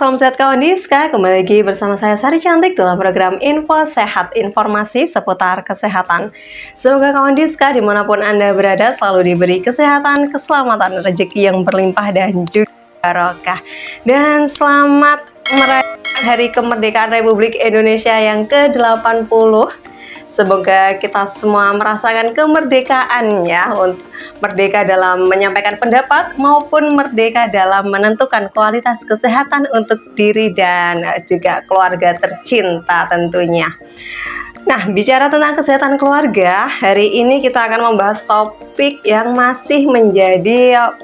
salam sehat kawan Diska. Kembali lagi bersama saya Sari Cantik dalam program Info Sehat, informasi seputar kesehatan. Semoga kawan Diska dimanapun Anda berada selalu diberi kesehatan, keselamatan, rezeki yang berlimpah dan juga barokah. Dan selamat merayakan Hari Kemerdekaan Republik Indonesia yang ke-80. Semoga kita semua merasakan kemerdekaan ya, untuk merdeka dalam menyampaikan pendapat maupun merdeka dalam menentukan kualitas kesehatan untuk diri dan juga keluarga tercinta tentunya. Nah, bicara tentang kesehatan keluarga, hari ini kita akan membahas topik yang masih menjadi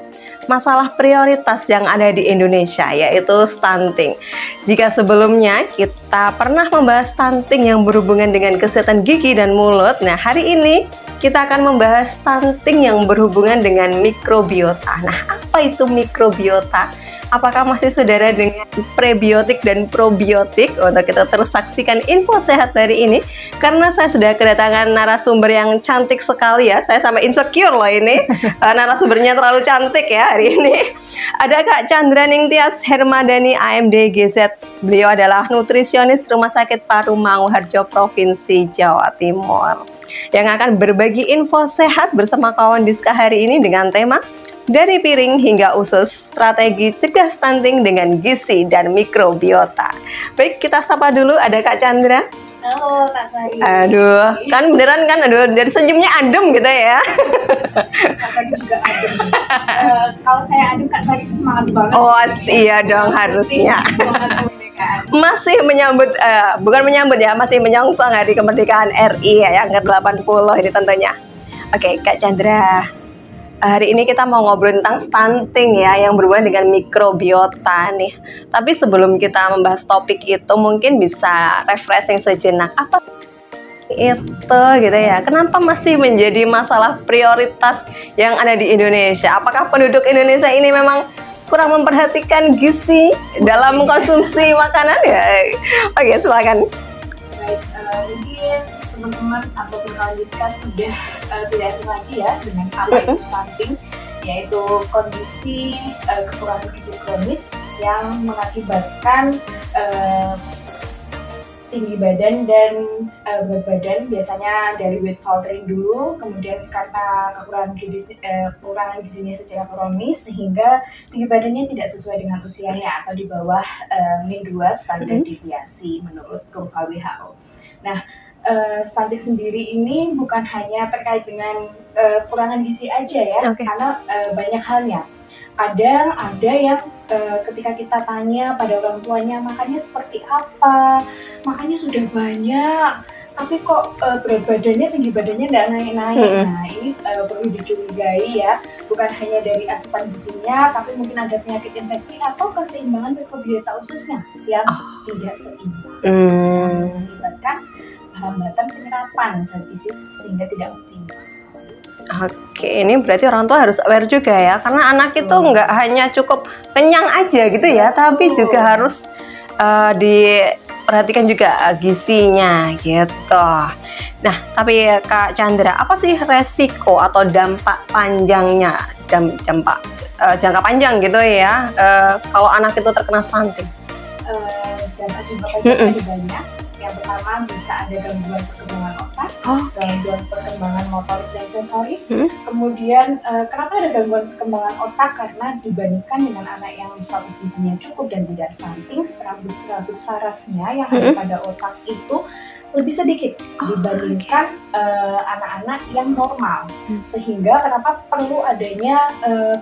masalah prioritas yang ada di Indonesia, yaitu stunting. Jika sebelumnya kita pernah membahas stunting yang berhubungan dengan kesehatan gigi dan mulut, nah hari ini kita akan membahas stunting yang berhubungan dengan mikrobiota. Nah, apa itu mikrobiota? Apakah masih saudara dengan prebiotik dan probiotik? Untuk kita terus saksikan info sehat hari ini, karena saya sudah kedatangan narasumber yang cantik sekali ya. Saya sampai insecure loh ini, narasumbernya terlalu cantik ya hari ini. Ada Kak Chandra Ningtyas Hermadani, AMD GZ. Beliau adalah nutrisionis Rumah Sakit Paru Manguharjo, Provinsi Jawa Timur, yang akan berbagi info sehat bersama kawan Diska hari ini dengan tema dari piring hingga usus, strategi cegah stunting dengan gizi dan mikrobiota. Baik, kita sapa dulu, ada Kak Chandra. Halo Kak Sari. Aduh, kan beneran kan, aduh dari senyumnya adem gitu ya. Kak Sari juga adem. Kalau saya adem, Kak Sari semangat banget. Oh iya dong, harusnya. Masih menyambut, bukan menyambut ya, masih menyongsong Hari Kemerdekaan RI ya, yang ke-80 ini tentunya. Oke, Kak Chandra. Hari ini kita mau ngobrol tentang stunting ya, yang berhubungan dengan mikrobiota nih. Tapi sebelum kita membahas topik itu, mungkin bisa refreshing sejenak. Apa itu gitu ya? Kenapa masih menjadi masalah prioritas yang ada di Indonesia? Apakah penduduk Indonesia ini memang kurang memperhatikan gizi dalam mengkonsumsi makanan ya? Oke, silakan. Baik, mungkin teman-teman ataupun kawan Diska sudah tidak asing lagi ya dengan apa itu stunting, yaitu kondisi kekurangan gizi kronis yang mengakibatkan tinggi badan dan berat badan, biasanya dari weight faltering dulu, kemudian karena kekurangan gizinya secara kronis sehingga tinggi badannya tidak sesuai dengan usianya atau di bawah min 2 standar deviasi menurut kurva WHO. Nah, stunting sendiri ini bukan hanya terkait dengan kekurangan gizi aja ya, karena banyak halnya. Kadang ada yang ketika kita tanya pada orang tuanya makannya seperti apa, makannya sudah banyak, tapi kok berat badannya, tinggi badannya nggak naik-naik. Nah, ini perlu dicurigai ya, bukan hanya dari asupan gizinya, tapi mungkin ada penyakit infeksi atau keseimbangan mikrobiota ususnya yang tidak seimbang, mengakibatkan hambatan penyerapan zat gizi sehingga tidak optimal. Oke, ini berarti orang tua harus aware juga ya, karena anak itu nggak hanya cukup kenyang aja gitu ya, tapi juga harus diperhatikan juga gizinya gitu. Nah, tapi Kak Chandra, apa sih resiko atau dampak panjangnya, jangka panjang gitu ya, kalau anak itu terkena stunting? Dampak jangka panjang ada banyak. Yang pertama bisa ada gangguan perkembangan otak, gangguan perkembangan motorik dan sensorik. Kemudian kenapa ada gangguan perkembangan otak? Karena dibandingkan dengan anak yang status gizinya cukup dan tidak stunting, serabut sarafnya yang ada pada otak itu lebih sedikit dibandingkan anak-anak yang normal. Sehingga kenapa perlu adanya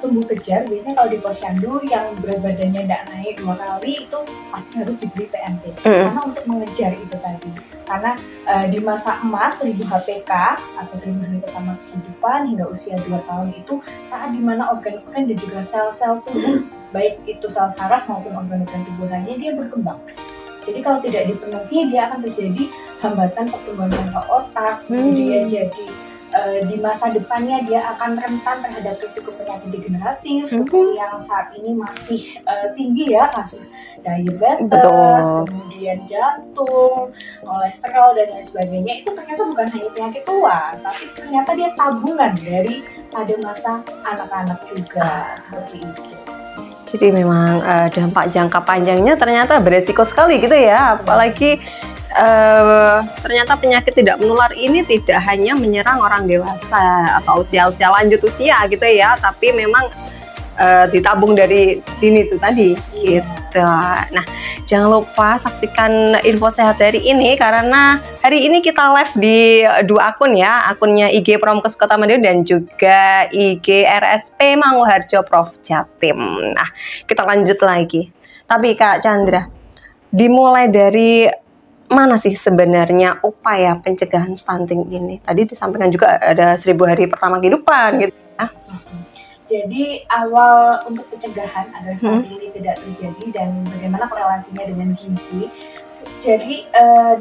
tumbuh kejar. Biasanya kalau di posyandu yang berat badannya tidak naik 2 kali itu pasti harus diberi PMT karena untuk mengejar itu tadi. Karena di masa emas 1000 HPK atau 1000 hari pertama kehidupan hingga usia 2 tahun itu saat dimana organ-organ dan juga sel-sel tubuh, baik itu sel saraf maupun organ-organ tubuh lainnya, dia berkembang. Jadi kalau tidak dipenuhi, dia akan terjadi hambatan pertumbuhan jangka otak, kemudian jadi di masa depannya dia akan rentan terhadap risiko penyakit degeneratif seperti yang saat ini masih tinggi ya, kasus diabetes, kemudian jantung, kolesterol dan lain sebagainya. Itu ternyata bukan hanya penyakit tua, tapi ternyata dia tabungan dari pada masa anak-anak juga seperti itu. Jadi memang dampak jangka panjangnya ternyata beresiko sekali gitu ya, apalagi ternyata penyakit tidak menular ini tidak hanya menyerang orang dewasa atau usia-usia lanjut usia gitu ya, tapi memang ditabung dari dini itu tadi gitu. Nah, jangan lupa saksikan info sehat hari ini karena hari ini kita live di 2 akun ya, akunnya IG Promkes Kota Madiun dan juga IG RSP Manguharjo Prof Jatim. Nah, kita lanjut lagi. Tapi Kak Chandra, dimulai dari mana sih sebenarnya upaya pencegahan stunting ini? Tadi disampaikan juga ada 1000 hari pertama kehidupan gitu ya. Jadi awal untuk pencegahan agar stunting ini tidak terjadi dan bagaimana korelasinya dengan gizi. Jadi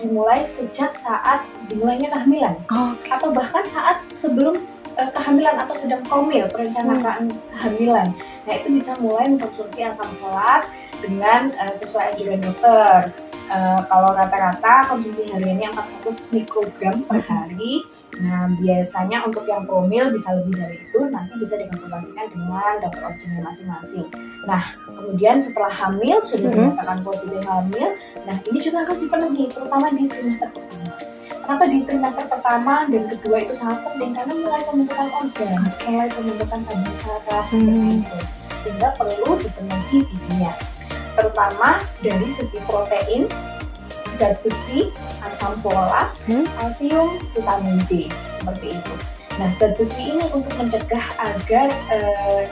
dimulai sejak saat dimulainya kehamilan, atau bahkan saat sebelum kehamilan atau sedang hamil, perencanaan kehamilan. Nah, itu bisa mulai mengkonsumsi asam folat dengan sesuai anjuran dokter. Kalau rata-rata konsumsi hariannya 400 mikrogram per hari. Nah, biasanya untuk yang promil bisa lebih dari itu, nanti bisa dikonsultasikan dengan dokter OB-nya masing-masing. Nah, kemudian setelah hamil, sudah dinyatakan positif hamil, nah ini juga harus dipenuhi, terutama di trimester pertama. Kenapa di trimester pertama dan kedua itu sangat penting? Karena mulai pembentukan organ, mulai pembentukan tabung saraf, seperti itu. Sehingga perlu dipenuhi gizinya. Terutama dari segi protein, zat besi, asam folat, kalsium, vitamin D, seperti itu. Nah, zat besi ini untuk mencegah agar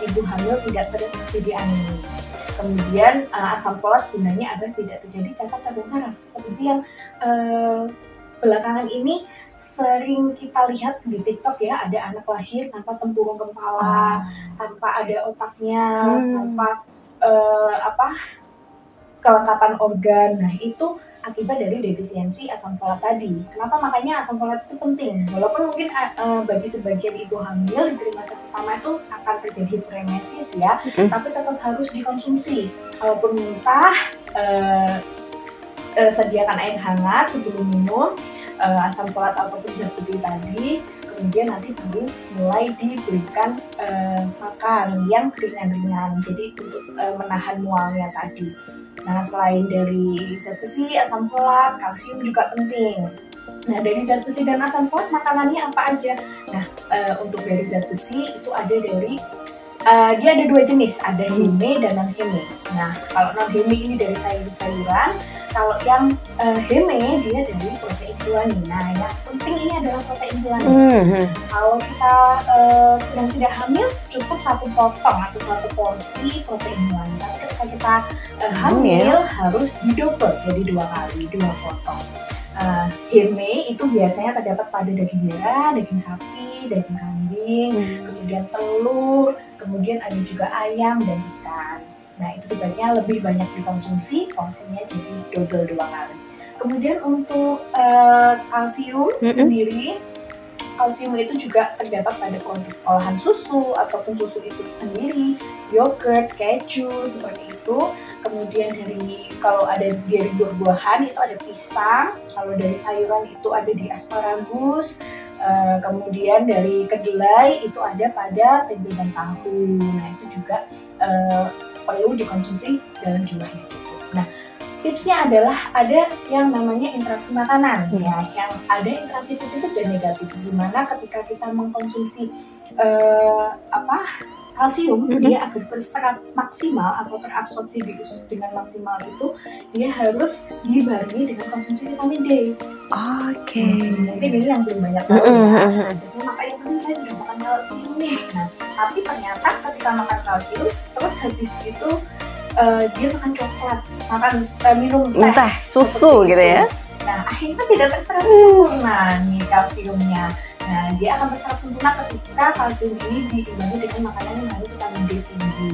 ibu hamil tidak terjadi anemia. Kemudian asam folat gunanya agar tidak terjadi cacat tabung saraf, seperti yang belakangan ini sering kita lihat di TikTok ya, ada anak lahir tanpa tempurung kepala, tanpa ada otaknya, tanpa kelengkapan organ. Nah, itu akibat dari defisiensi asam folat tadi. Kenapa makanya asam folat itu penting? Walaupun mungkin bagi sebagian ibu hamil di trimester pertama itu akan terjadi hiperemesis ya, tapi tetap harus dikonsumsi. Kalaupun muntah, sediakan air hangat sebelum minum asam folat ataupun zat besi tadi. Kemudian nanti baru mulai diberikan makan yang ringan-ringan, jadi untuk menahan mualnya tadi. Nah, selain dari zat besi, asam folat, kalsium juga penting. Nah, dari zat besi dan asam folat makanannya apa aja? Nah, untuk dari zat besi itu ada dari dia ada 2 jenis, ada heme dan non-heme. Nah, kalau non-heme ini dari sayur-sayuran, kalau yang heme dia dari protein hewani. Nah, yang penting ini adalah protein hewani. Kalau kita sedang tidak hamil, cukup 1 potong atau 1 porsi protein hewani. Tapi ketika kita hamil harus didouble, jadi 2 kali, 2 potong. Heme itu biasanya terdapat pada daging merah, daging sapi, daging kambing, kemudian telur, kemudian ada juga ayam dan ikan. Nah, itu sebaiknya lebih banyak dikonsumsi, porsinya jadi double 2 kali. Kemudian untuk kalsium sendiri, kalsium itu juga terdapat pada produk olahan susu ataupun susu itu sendiri, yogurt, keju, seperti itu. Kemudian kalau ada dari buah-buahan itu ada pisang, kalau dari sayuran itu ada di asparagus, kemudian dari kedelai itu ada pada tempe dan tahu. Nah, itu juga perlu dikonsumsi dalam jumlah yang cukup. Nah, tipsnya adalah ada yang namanya interaksi makanan ya, yang ada interaksi positif dan negatif. Dimana ketika kita mengkonsumsi kalsium, dia agar berserap maksimal atau terabsorpsi di usus dengan maksimal itu, dia harus dibarengi dengan konsumsi vitamin D. Mungkin ini yang belum banyak tahu ya. Biasanya makanya tadi saya sudah makan kalsium nih. Nah, tapi ternyata ketika makan kalsium, terus habis itu dia makan coklat, minum teh, susu gitu ya. Nah, akhirnya tidak terserap sempurna nih kalsiumnya. Nah, dia akan terserap sempurna ketika kalsium ini diimbangi dengan makanan yang mengandung vitamin D tinggi.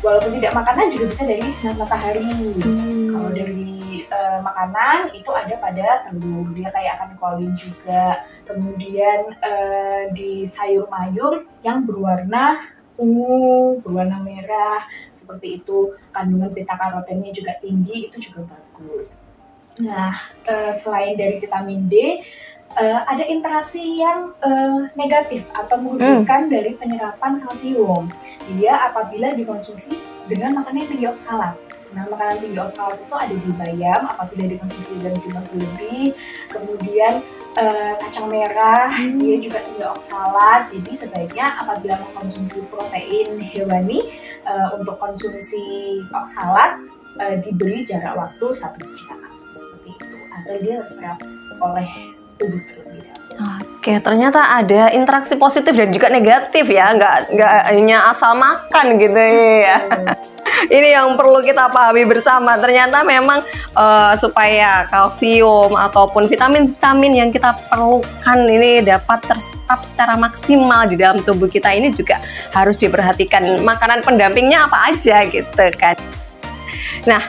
Walaupun tidak makanan juga bisa dari sinar matahari. Kalau dari makanan itu ada pada telur, dia kaya akan kolin juga. Kemudian di sayur mayur yang berwarna ungu, berwarna merah, seperti itu, kandungan beta karotennya juga tinggi, itu juga bagus. Nah, selain dari vitamin D, ada interaksi yang negatif atau merugikan dari penyerapan kalsium. Dia apabila dikonsumsi dengan makanan yang tinggi oksalat. Nah, makanan tinggi oksalat itu ada di bayam apabila dikonsumsi dalam jumlah berlebih, kemudian kacang merah dia juga tinggi oksalat. Jadi sebaiknya apabila mengkonsumsi protein hewani untuk konsumsi oksalat diberi jarak waktu 1 jam seperti itu agar dia terserap oleh tubuh terlebih dahulu. Oke, ternyata ada interaksi positif dan juga negatif ya, nggak hanya asal makan gitu ya. Ini yang perlu kita pahami bersama. Ternyata memang supaya kalsium ataupun vitamin-vitamin yang kita perlukan ini dapat terserap secara maksimal di dalam tubuh kita, ini juga harus diperhatikan makanan pendampingnya apa aja gitu kan. Nah,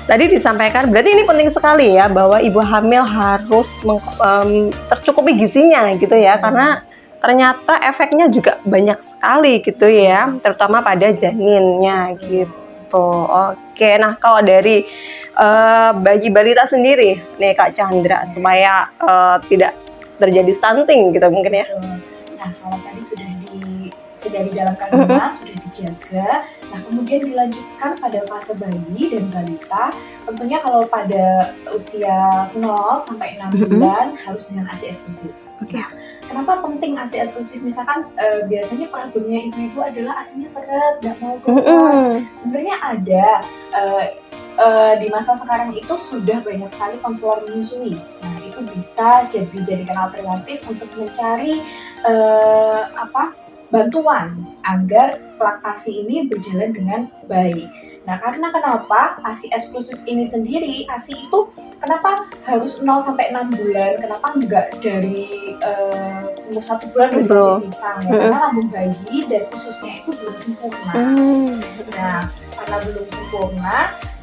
tadi disampaikan berarti ini penting sekali ya bahwa ibu hamil harus tercukupi gizinya gitu ya, karena ternyata efeknya juga banyak sekali gitu ya, terutama pada janinnya gitu. Oke, nah kalau dari bayi balita sendiri nih Kak Chandra, supaya tidak terjadi stunting gitu mungkin ya. Nah, kalau tadi sudah di dalam kandungan, sudah dijaga. Nah, kemudian dilanjutkan pada fase bayi dan balita. Tentunya kalau pada usia 0 sampai 6 bulan harus dengan ASI eksklusif. Nah, kenapa penting ASI eksklusif? Misalkan biasanya problemnya ibu-ibu adalah ASInya seret, nggak mau keluar. Sebenarnya ada di masa sekarang itu sudah banyak sekali konselor menyusui. Nah, itu bisa dijadikan alternatif untuk mencari bantuan agar laktasi ini berjalan dengan baik. Nah, karena kenapa ASI eksklusif ini sendiri, ASI itu kenapa harus 0 sampai 6 bulan? Kenapa enggak dari umur 1 bulan udah bisa? Ya? Karena lambung bayi dan ususnya itu belum sempurna. Nah, karena belum sempurna,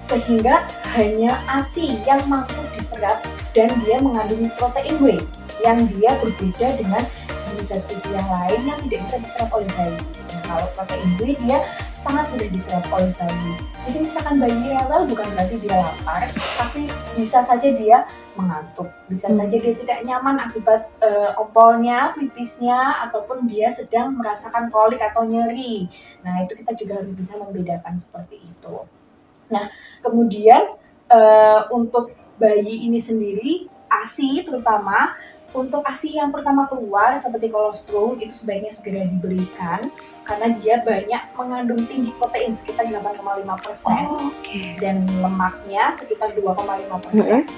sehingga hanya ASI yang mampu diserap dan dia mengandung protein W yang dia berbeda dengan zat gizi yang lain yang tidak bisa diserap oleh bayi. Nah, kalau protein W dia sangat mudah diserap oleh bayi. Jadi misalkan bayi rewel bukan berarti dia lapar, tapi bisa saja dia mengantuk, bisa saja dia tidak nyaman akibat ompolnya, pipisnya, ataupun dia sedang merasakan kolik atau nyeri. Nah, itu kita juga harus bisa membedakan seperti itu. Nah, kemudian untuk bayi ini sendiri, ASI terutama, untuk ASI yang pertama keluar seperti kolostrum itu sebaiknya segera diberikan karena dia banyak mengandung tinggi protein sekitar 8,5% dan lemaknya sekitar 2,5%.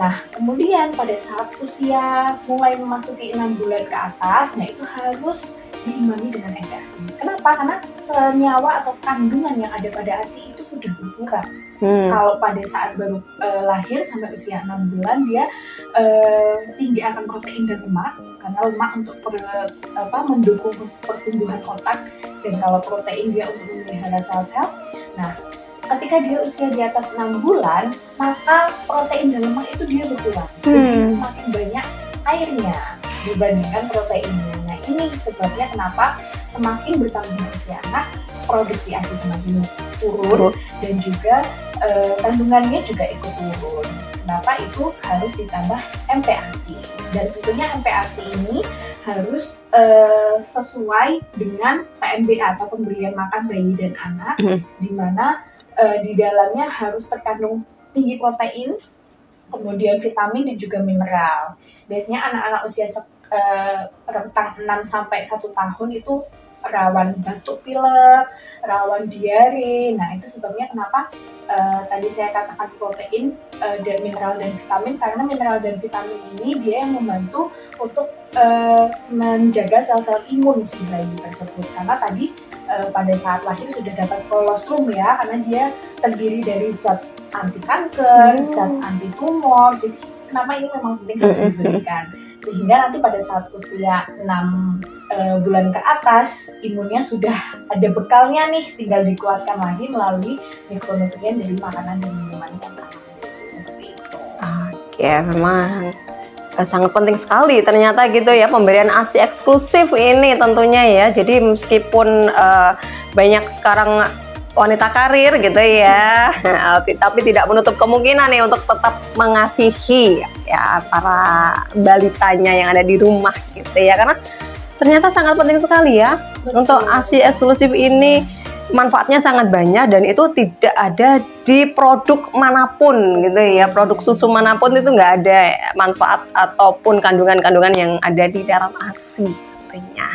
Nah, kemudian pada saat usia mulai memasuki 6 bulan ke atas, nah itu harus diimbangi dengan ASI. Kenapa? Karena senyawa atau kandungan yang ada pada ASI itu sudah berkurang. Kalau pada saat baru lahir sampai usia 6 bulan dia tinggi akan protein dan lemak, karena lemak untuk mendukung pertumbuhan otak, dan kalau protein dia untuk memelihara sel-sel. Nah, ketika dia usia di atas 6 bulan, maka protein dan lemak itu dia berkurang. Jadi semakin banyak airnya dibandingkan proteinnya. Nah, ini sebabnya kenapa semakin bertambahnya usia anak, produksi ASI semakin turun dan juga kandungannya juga ikut turun. Kenapa itu harus ditambah MPASI? Dan tentunya MPASI ini harus sesuai dengan PMBA atau pemberian makan bayi dan anak, di mana di dalamnya harus terkandung tinggi protein, kemudian vitamin dan juga mineral. Biasanya anak-anak usia rentang 6 sampai 1 tahun itu rawan batuk pilek, rawan diare. Nah, itu sebabnya kenapa tadi saya katakan protein dan mineral dan vitamin, karena mineral dan vitamin ini dia yang membantu untuk menjaga sel-sel imun si bayi tersebut. Karena tadi pada saat lahir sudah dapat kolostrum ya, karena dia terdiri dari zat anti kanker, zat anti tumor. Jadi kenapa ini memang penting harus diberikan, sehingga nanti pada saat usia 6 bulan ke atas imunnya sudah ada bekalnya nih, tinggal dikuatkan lagi melalui mikronutrien dari makanan dan minuman yang seperti itu. Oke, memang sangat penting sekali ternyata gitu ya pemberian ASI eksklusif ini tentunya ya. Jadi meskipun banyak sekarang wanita karir gitu ya, tapi tidak menutup kemungkinan nih untuk tetap mengasihi ya para balitanya yang ada di rumah gitu ya, karena ternyata sangat penting sekali ya. Betul. Untuk ASI eksklusif ini manfaatnya sangat banyak dan itu tidak ada di produk manapun gitu ya. Produk susu manapun itu nggak ada manfaat ataupun kandungan-kandungan yang ada di dalam ASI katanya.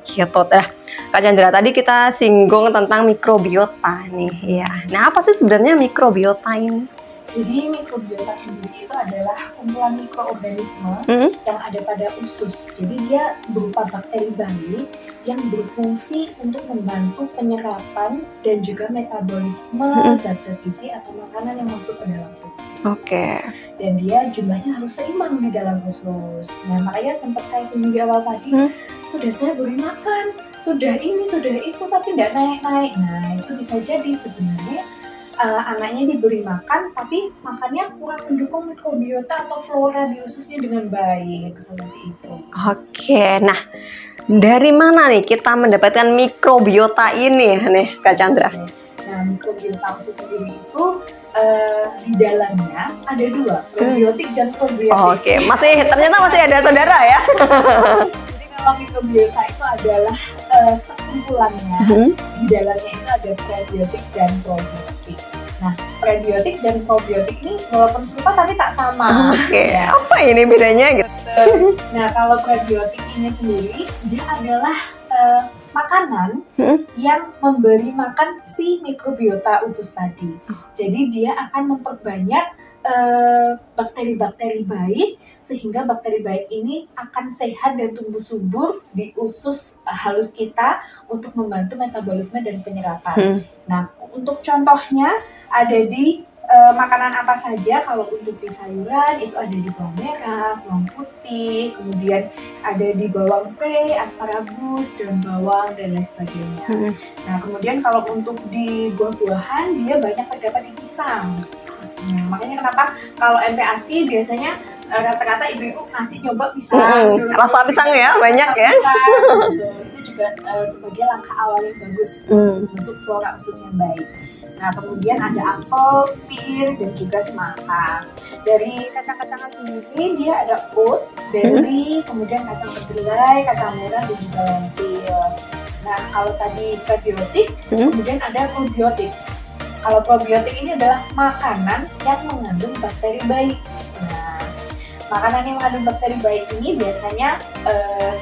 Gitu. Nah, Kak Chandra, tadi kita singgung tentang mikrobiota nih ya. Nah, apa sih sebenarnya mikrobiota ini? Jadi mikrobiota sendiri itu adalah kumpulan mikroorganisme yang ada pada usus. Jadi dia berupa bakteri baik yang berfungsi untuk membantu penyerapan dan juga metabolisme zat-zat gizi atau makanan yang masuk ke dalam tubuh. Oke. Dan dia jumlahnya harus seimbang di dalam usus. Nah, makanya sempat saya singgung di awal tadi, sudah saya beri makan, sudah ini, sudah itu, tapi nggak naik-naik. Nah, itu bisa jadi sebenarnya anaknya diberi makan, tapi makannya kurang mendukung mikrobiota atau flora di ususnya dengan baik, seperti itu. Oke, nah dari mana nih kita mendapatkan mikrobiota ini nih Kak Chandra? Nah, mikrobiota usus sendiri itu di dalamnya ada dua, probiotik dan probiotik. Oke, ternyata masih ada saudara ya. Jadi kalau mikrobiota itu adalah sekumpulannya, di dalamnya itu ada prebiotik dan probiotik. Nah, prebiotik dan probiotik ini walaupun serupa tapi tak sama. Oke, apa ini bedanya gitu? Nah, kalau prebiotik ini sendiri dia adalah makanan yang memberi makan si mikrobiota usus tadi. Jadi dia akan memperbanyak bakteri-bakteri baik sehingga bakteri baik ini akan sehat dan tumbuh subur di usus halus kita untuk membantu metabolisme dan penyerapan. Nah, untuk contohnya ada di makanan apa saja. Kalau untuk di sayuran itu ada di bawang merah, bawang putih, kemudian ada di bawang pre, asparagus, daun bawang dan lain sebagainya. Nah, kemudian kalau untuk di buah-buahan dia banyak terdapat di pisang. Makanya kenapa kalau MPASI biasanya rata-rata ibu-ibu ngasih nyoba pisang. Rasa pisang ya banyak ya. Itu juga sebagai langkah awal yang bagus untuk flora usus yang baik. Nah, kemudian ada apel, pir, dan juga semangka. Dari kacang-kacangan sendiri dia ada oat, berry, kemudian kacang kedelai, kacang merah, dan juga lentil. Nah, kalau tadi prebiotik, kemudian ada probiotik. Kalau probiotik ini adalah makanan yang mengandung bakteri baik. Nah, makanan yang mengandung bakteri baik ini biasanya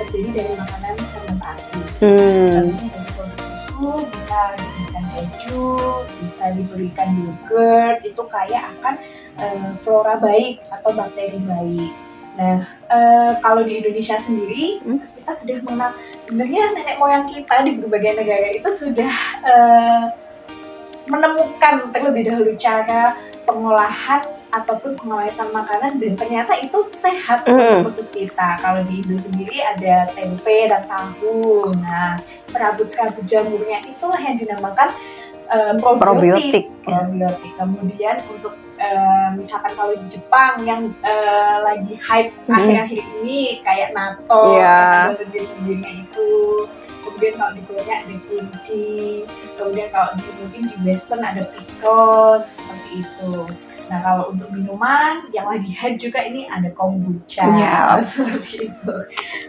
terdiri dari makanan fermentasi. Contohnya dari produk susu, bisa diberikan keju, bisa diberikan yogurt, itu kaya akan flora baik atau bakteri baik. Nah, kalau di Indonesia sendiri, kita sudah mengenal sebenarnya nenek moyang kita di berbagai negara itu sudah menemukan terlebih dahulu cara pengolahan ataupun pengawetan makanan dan ternyata itu sehat untuk usus kita. Kalau di Indo sendiri ada tempe dan tahu. Nah, serabut-serabut jamurnya itulah yang dinamakan probiotik. Kemudian untuk misalkan kalau di Jepang yang lagi hype akhir-akhir ini kayak natto, sendiri itu. Kemudian kalau di Korea ada kimchi, kemudian kalau mungkin di Western ada pickle, seperti itu. Nah, kalau untuk minuman yang lagi hype juga ini ada kombucha, seperti itu.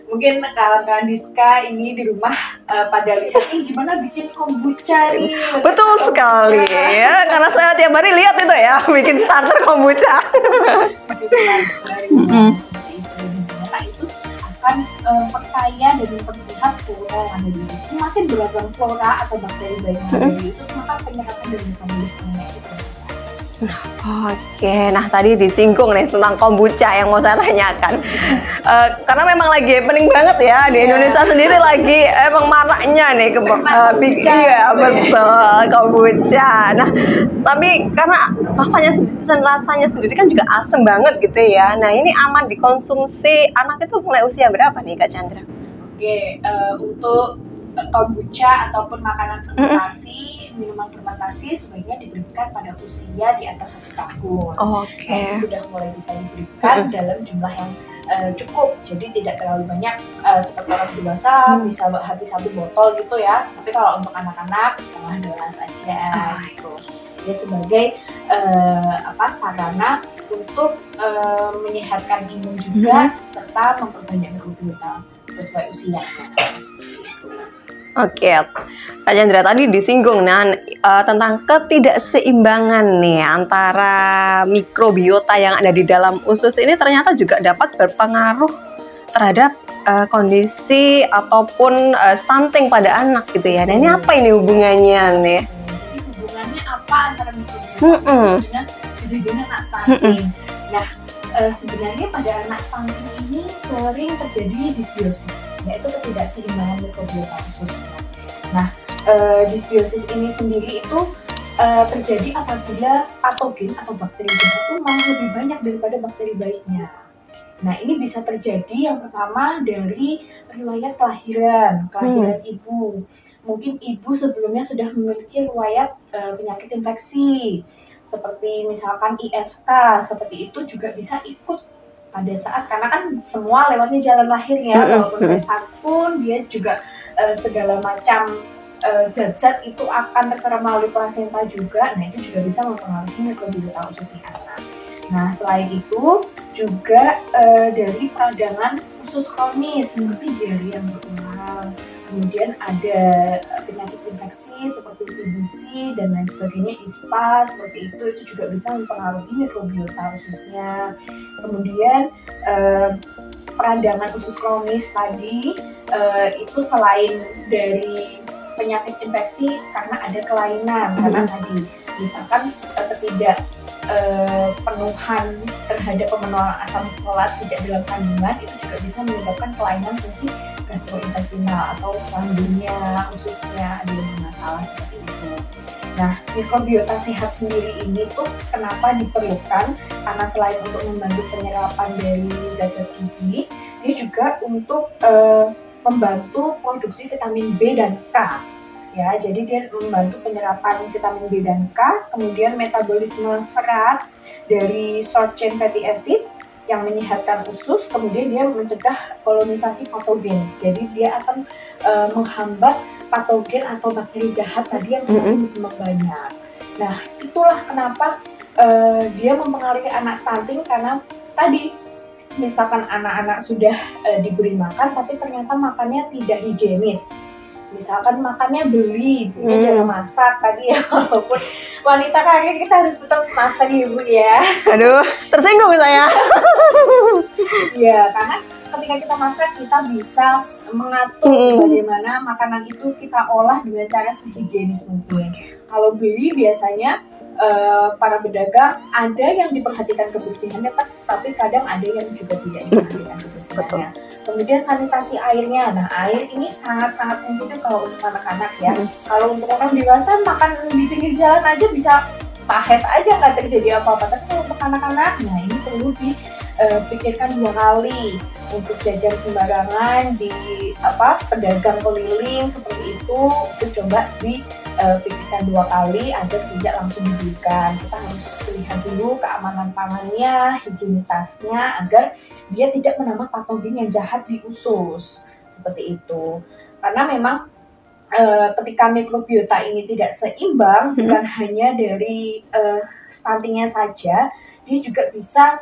Mungkin kalau Kak Diska ini di rumah pada lihat gimana bikin kombucha nih. Betul sekali ya, karena saya tiap hari lihat itu ya bikin starter kombucha. Akan perkaya dan mempersehat flora yang ada di usus. Semakin beragam flora atau bakteri baik yang ada di usus, maka penyerapan dan metabolisme itu semakin. Oke, nah tadi disinggung nih tentang kombucha yang mau saya tanyakan. Karena memang lagi happening banget ya di Indonesia sendiri, lagi emang maraknya nih kombucha. Nah, tapi karena rasanya sendiri kan juga asem banget gitu ya. Nah, ini aman dikonsumsi anak itu mulai usia berapa nih Kak Chandra? Oke, untuk kombucha ataupun makanan fermentasi, minuman fermentasi sebaiknya diberikan pada usia di atas 1 tahun. Oke. Sudah mulai bisa diberikan dalam jumlah yang cukup, jadi tidak terlalu banyak seperti orang dewasa bisa habis 1 botol gitu ya. Tapi kalau untuk anak-anak setengah gelas aja gitu. Dia sebagai sarana untuk menyehatkan imun juga serta memperbanyak mikrobiota sesuai usianya. Oke, Kak Chandra tadi disinggung tentang ketidakseimbangan nih antara mikrobiota yang ada di dalam usus ini ternyata juga dapat berpengaruh terhadap kondisi ataupun stunting pada anak gitu ya. Nah ini apa ini hubungannya nih? Jadi hubungannya apa antara mikrobiota dengan kejadian anak stunting? Nah sebenarnya pada anak stunting ini sering terjadi disbiosis, yaitu ketidakseimbangan mikrobiota usus. Nah, disbiosis ini sendiri itu terjadi apabila patogen atau bakteri jahat itu malah lebih banyak daripada bakteri baiknya. Nah, ini bisa terjadi yang pertama dari riwayat kelahiran ibu. Mungkin ibu sebelumnya sudah memiliki riwayat penyakit infeksi, seperti misalkan ISK, seperti itu juga bisa ikut pada saat, karena kan semua lewatnya jalan lahirnya, walaupun sesar pun dia juga segala macam zat-zat itu akan terserap melalui plasenta juga. Nah itu juga bisa mempengaruhi mikrobiota usus anak. Nah selain itu juga dari peradangan usus kronis seperti diare yang berulang, kemudian ada penyakit infeksi seperti TBC dan lain sebagainya, ISPA seperti itu juga bisa mempengaruhi mikrobiota ususnya. Kemudian peradangan usus kronis tadi itu selain dari penyakit infeksi karena ada kelainan, karena tadi misalkan ketidak penuhan terhadap pemenuhan asam folat sejak dalam kandungan itu juga bisa menyebabkan kelainan fungsi gastrointestinal atau lambungnya, ususnya ada yang bermasalah seperti itu. Nah, mikrobiota sehat sendiri ini tuh kenapa diperlukan? Karena selain untuk membantu penyerapan dari zat-zat gizi, dia juga untuk membantu produksi vitamin B dan K. Ya, jadi dia membantu penyerapan vitamin B dan K, kemudian metabolisme serat dari short chain fatty acid yang menyehatkan usus, kemudian dia mencegah kolonisasi patogen. Jadi dia akan menghambat patogen atau bakteri jahat tadi yang semakin berkembang banyak. Nah, itulah kenapa dia mempengaruhi anak stunting, karena tadi misalkan anak-anak sudah diberi makan tapi ternyata makannya tidak higienis. Misalkan makannya beli, jangan masak tadi ya, walaupun wanita kayak kita harus tetap masak ibu ya. Aduh, tersinggung saya. Iya, karena ketika kita masak kita bisa mengatur bagaimana makanan itu kita olah dengan cara sehigienis mungkin. Kalau beli biasanya para pedagang ada yang diperhatikan kebersihannya, tapi kadang ada yang juga tidak diperhatikan kebersihannya. Kemudian sanitasi airnya, nah air ini sangat-sangat sensitif kalau untuk anak-anak ya. Kalau untuk orang dewasa makan di pinggir jalan aja bisa tahes aja, nggak terjadi apa-apa. Tapi kalau untuk anak-anak, nah ini perlu dipikirkan 2 kali untuk jajan sembarangan di pedagang keliling seperti itu coba dipikirkan 2 kali agar tidak langsung dibelikan. Kita harus lihat dulu keamanan pangannya, higienitasnya, agar dia tidak menambah patogen yang jahat di usus seperti itu. Karena memang ketika mikrobiota ini tidak seimbang, bukan hanya dari stuntingnya saja, dia juga bisa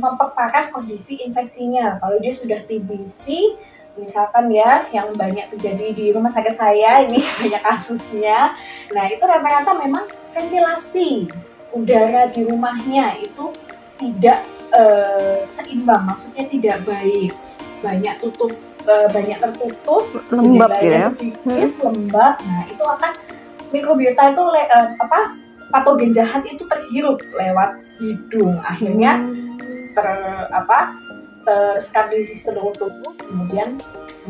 memperparah kondisi infeksinya. Kalau dia sudah TBC, misalkan ya, yang banyak terjadi di rumah sakit saya ini banyak kasusnya. Nah itu rata-rata memang ventilasi udara di rumahnya itu tidak seimbang, maksudnya tidak baik, banyak tertutup, lembab ya, sedikit lembab. Nah itu akan mikrobiota itu patogen jahat itu terhirup lewat hidung, akhirnya terserap di seluruh tubuh, kemudian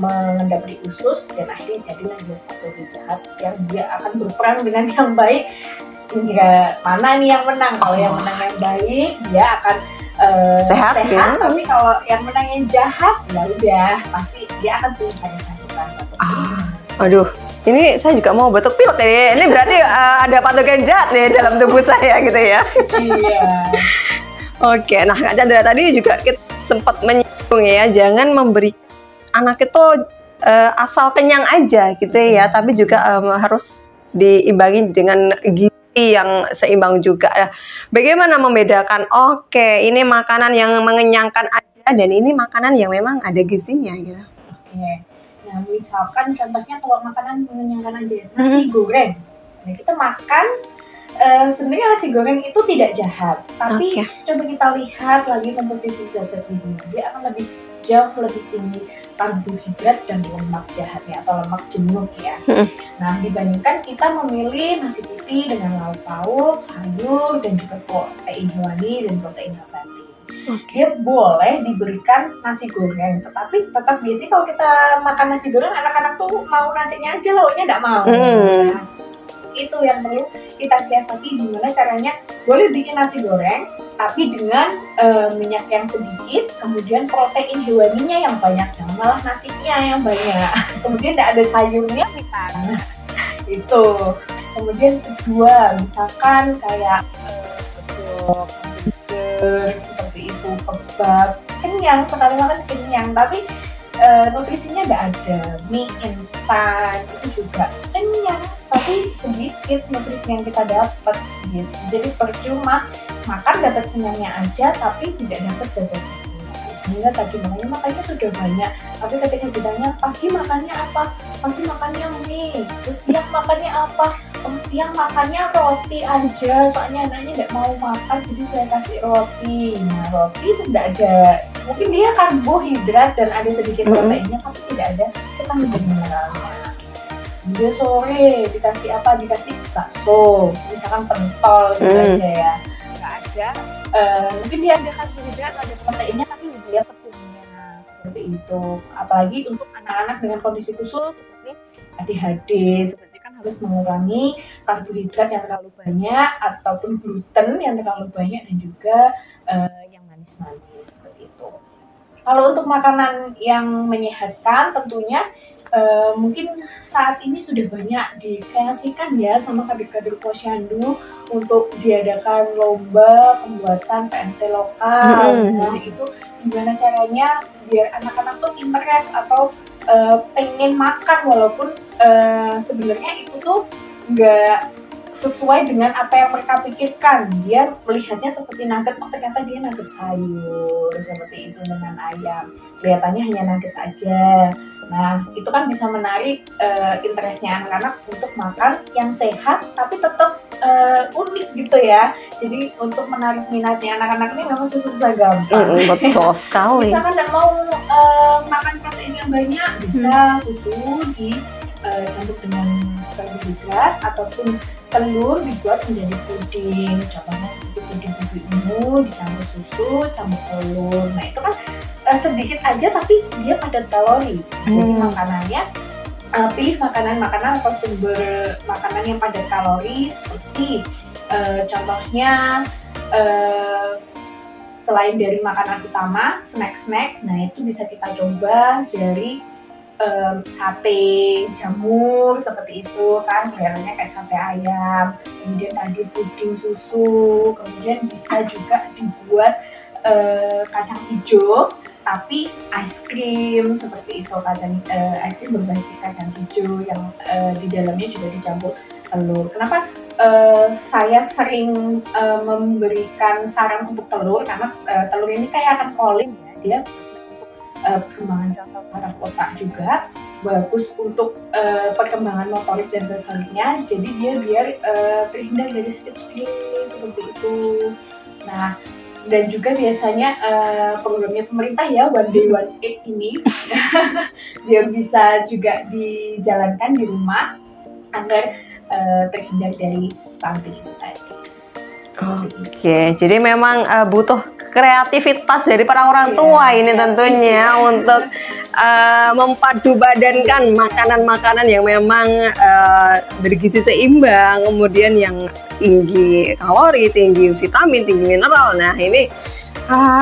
mengendap di usus, dan akhirnya jadilah patogen jahat yang dia akan berperang dengan yang baik. Hingga mana nih yang menang? Kalau yang menang yang baik, dia akan sehat ya. Tapi kalau yang menang yang jahat, ya udah pasti dia akan sering sakit-sakitan. Aduh, ini saya juga mau batuk pilek ya. Ini berarti ada patogen jahat nih dalam tubuh saya gitu ya. Iya. Oke, nah Kak Chandra tadi juga kita sempat menyinggung ya, jangan memberi anak itu asal kenyang aja gitu ya, tapi juga harus diimbangi dengan gizi yang seimbang juga. Nah, bagaimana membedakan? Oke, ini makanan yang mengenyangkan aja dan ini makanan yang memang ada gizinya gitu. Oke. Nah, misalkan contohnya kalau makanan mengenyangkan aja, nasi goreng. Nah, kita makan, sebenarnya nasi goreng itu tidak jahat, tapi coba kita lihat lagi komposisi zat-zat gizinya, dia akan jauh lebih tinggi karbohidrat dan lemak jahatnya atau lemak jenuh ya. Nah, dibandingkan kita memilih nasi putih dengan lauk pauk, sayur, dan juga protein hewani dan protein nabati. Dia boleh diberikan nasi goreng, tetapi tetap biasanya kalau kita makan nasi goreng, anak-anak tuh mau nasinya aja, lauknya nggak mau. Nah, itu yang perlu kita siasati, gimana caranya boleh bikin nasi goreng tapi dengan minyak yang sedikit, kemudian protein hewaninya yang banyak, jangan malah nasinya yang banyak, kemudian tidak ada sayurnya misalnya. Itu. Kemudian kedua, misalkan kayak burger seperti itu, kebab, kenyang, sekali makan kenyang, tapi nutrisinya nggak ada. Mie instan itu juga kenyang, tapi sedikit nutrisi yang kita dapat gitu. Jadi percuma makan dapat kenyangnya aja, tapi tidak dapat zat-zat gizinya. Sehingga tadi makanya sudah banyak, tapi ketika ditanya pagi makannya apa, pagi makannya mie, terus siang makannya apa, siang makannya roti aja, soalnya anaknya tidak mau makan, jadi saya kasih roti. Nah, roti itu tidak ada, mungkin dia karbohidrat dan ada sedikit proteinnya, tapi tidak ada vitamin dan mineralnya. Kemudian sore dikasih apa? Dikasih bakso, misalkan pentol gitu aja ya. Nggak ada, mungkin dia ada karbohidrat, ada proteinnya, tapi dia tepungnya seperti itu. Apalagi untuk anak-anak dengan kondisi khusus seperti ADHD, seperti harus mengurangi karbohidrat yang terlalu banyak ataupun gluten yang terlalu banyak dan juga yang manis-manis seperti itu. Kalau untuk makanan yang menyehatkan tentunya mungkin saat ini sudah banyak dikreasikan ya sama kader-kader posyandu untuk diadakan lomba pembuatan PMT lokal. Nah, itu gimana caranya biar anak-anak tuh interest atau pengen makan walaupun sebenarnya itu tuh nggak sesuai dengan apa yang mereka pikirkan. Dia melihatnya seperti nugget, oh ternyata dia nugget sayur seperti itu dengan ayam, kelihatannya hanya nugget aja. Nah, itu kan bisa menarik interestnya anak-anak untuk makan yang sehat tapi tetap unik gitu ya. Jadi untuk menarik minatnya anak-anak ini memang susah gampang. Betul sekali. Misalkan nggak mau makan protein yang banyak, bisa susu dicampur dengan karbohidrat ataupun telur dibuat menjadi puding. Contohnya seperti puding ubi ungu dicampur susu, campur telur. Nah, itu kan sedikit aja tapi dia padat kalori. Jadi makanannya pilih makanan-makanan atau sumber makanan yang padat kalori seperti contohnya selain dari makanan utama, snack-snack. Nah, itu bisa kita coba dari sate jamur seperti itu kan, kelihatannya kayak sate ayam. Kemudian tadi puding susu, kemudian bisa juga dibuat kacang hijau tapi ice cream seperti itu, ice cream berbasis kacang hijau yang di dalamnya juga dicampur telur. Kenapa saya sering memberikan saran untuk telur? Karena telur ini kayak akan calling ya, dia perkembangan sel saraf otak juga, bagus untuk perkembangan motorik dan sensoriknya. Jadi dia biar terhindar dari speech delay seperti itu. Nah, dan juga biasanya programnya pemerintah ya, One Day One Egg ini dia bisa juga dijalankan di rumah agar terhindar dari stunting tadi. Oke, jadi memang butuh kreativitas dari para orang tua ini tentunya untuk memadupadankan makanan-makanan yang memang bergizi seimbang, kemudian yang tinggi kalori, tinggi vitamin, tinggi mineral. Nah, ini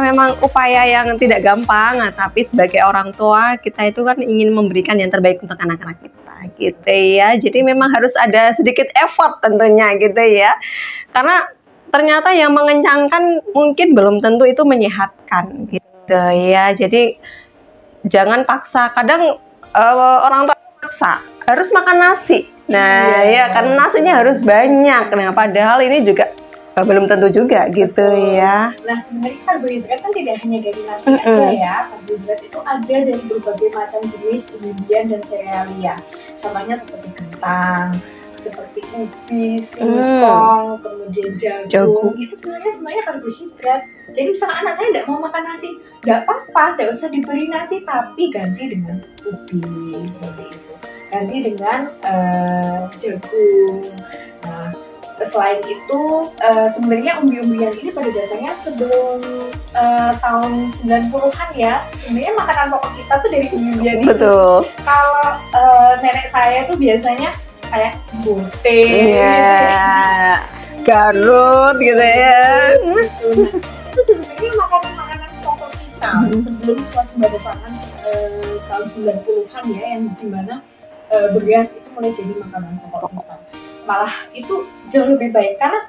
memang upaya yang tidak gampang, tapi sebagai orang tua kita itu kan ingin memberikan yang terbaik untuk anak-anak kita gitu ya. Jadi memang harus ada sedikit effort tentunya gitu ya. Karena ternyata yang mengenyangkan mungkin belum tentu itu menyehatkan gitu ya. Jadi jangan paksa. Kadang orang tua paksa harus makan nasi. Nah, ya karena nasinya harus banyak. Nah, padahal ini juga belum tentu juga gitu ya. Nah sebenarnya karbohidrat kan tidak hanya dari nasi aja ya, karbohidrat itu ada dari berbagai macam jenis umbi-umbian dan serealia. Contohnya seperti kentang, seperti ubi, singkong, kemudian jagung. Itu semuanya karbohidrat. Jadi misalnya anak saya tidak mau makan nasi, nggak apa-apa, tidak usah diberi nasi, tapi ganti dengan ubi seperti itu, ganti dengan jagung. Nah, selain itu sebenarnya umbi-umbian ini pada dasarnya sebelum tahun 90-an ya, sebenarnya makanan pokok kita tuh dari umbi-umbian ini. Betul. Kalau nenek saya tuh biasanya kayak bote, garut gitu ya. Itu sebenarnya makanan-makanan pokok kita sebelum swasembada pangan tahun 90-an ya, yang dimana beras itu mulai jadi makanan pokok kita. Malah itu jauh lebih baik karena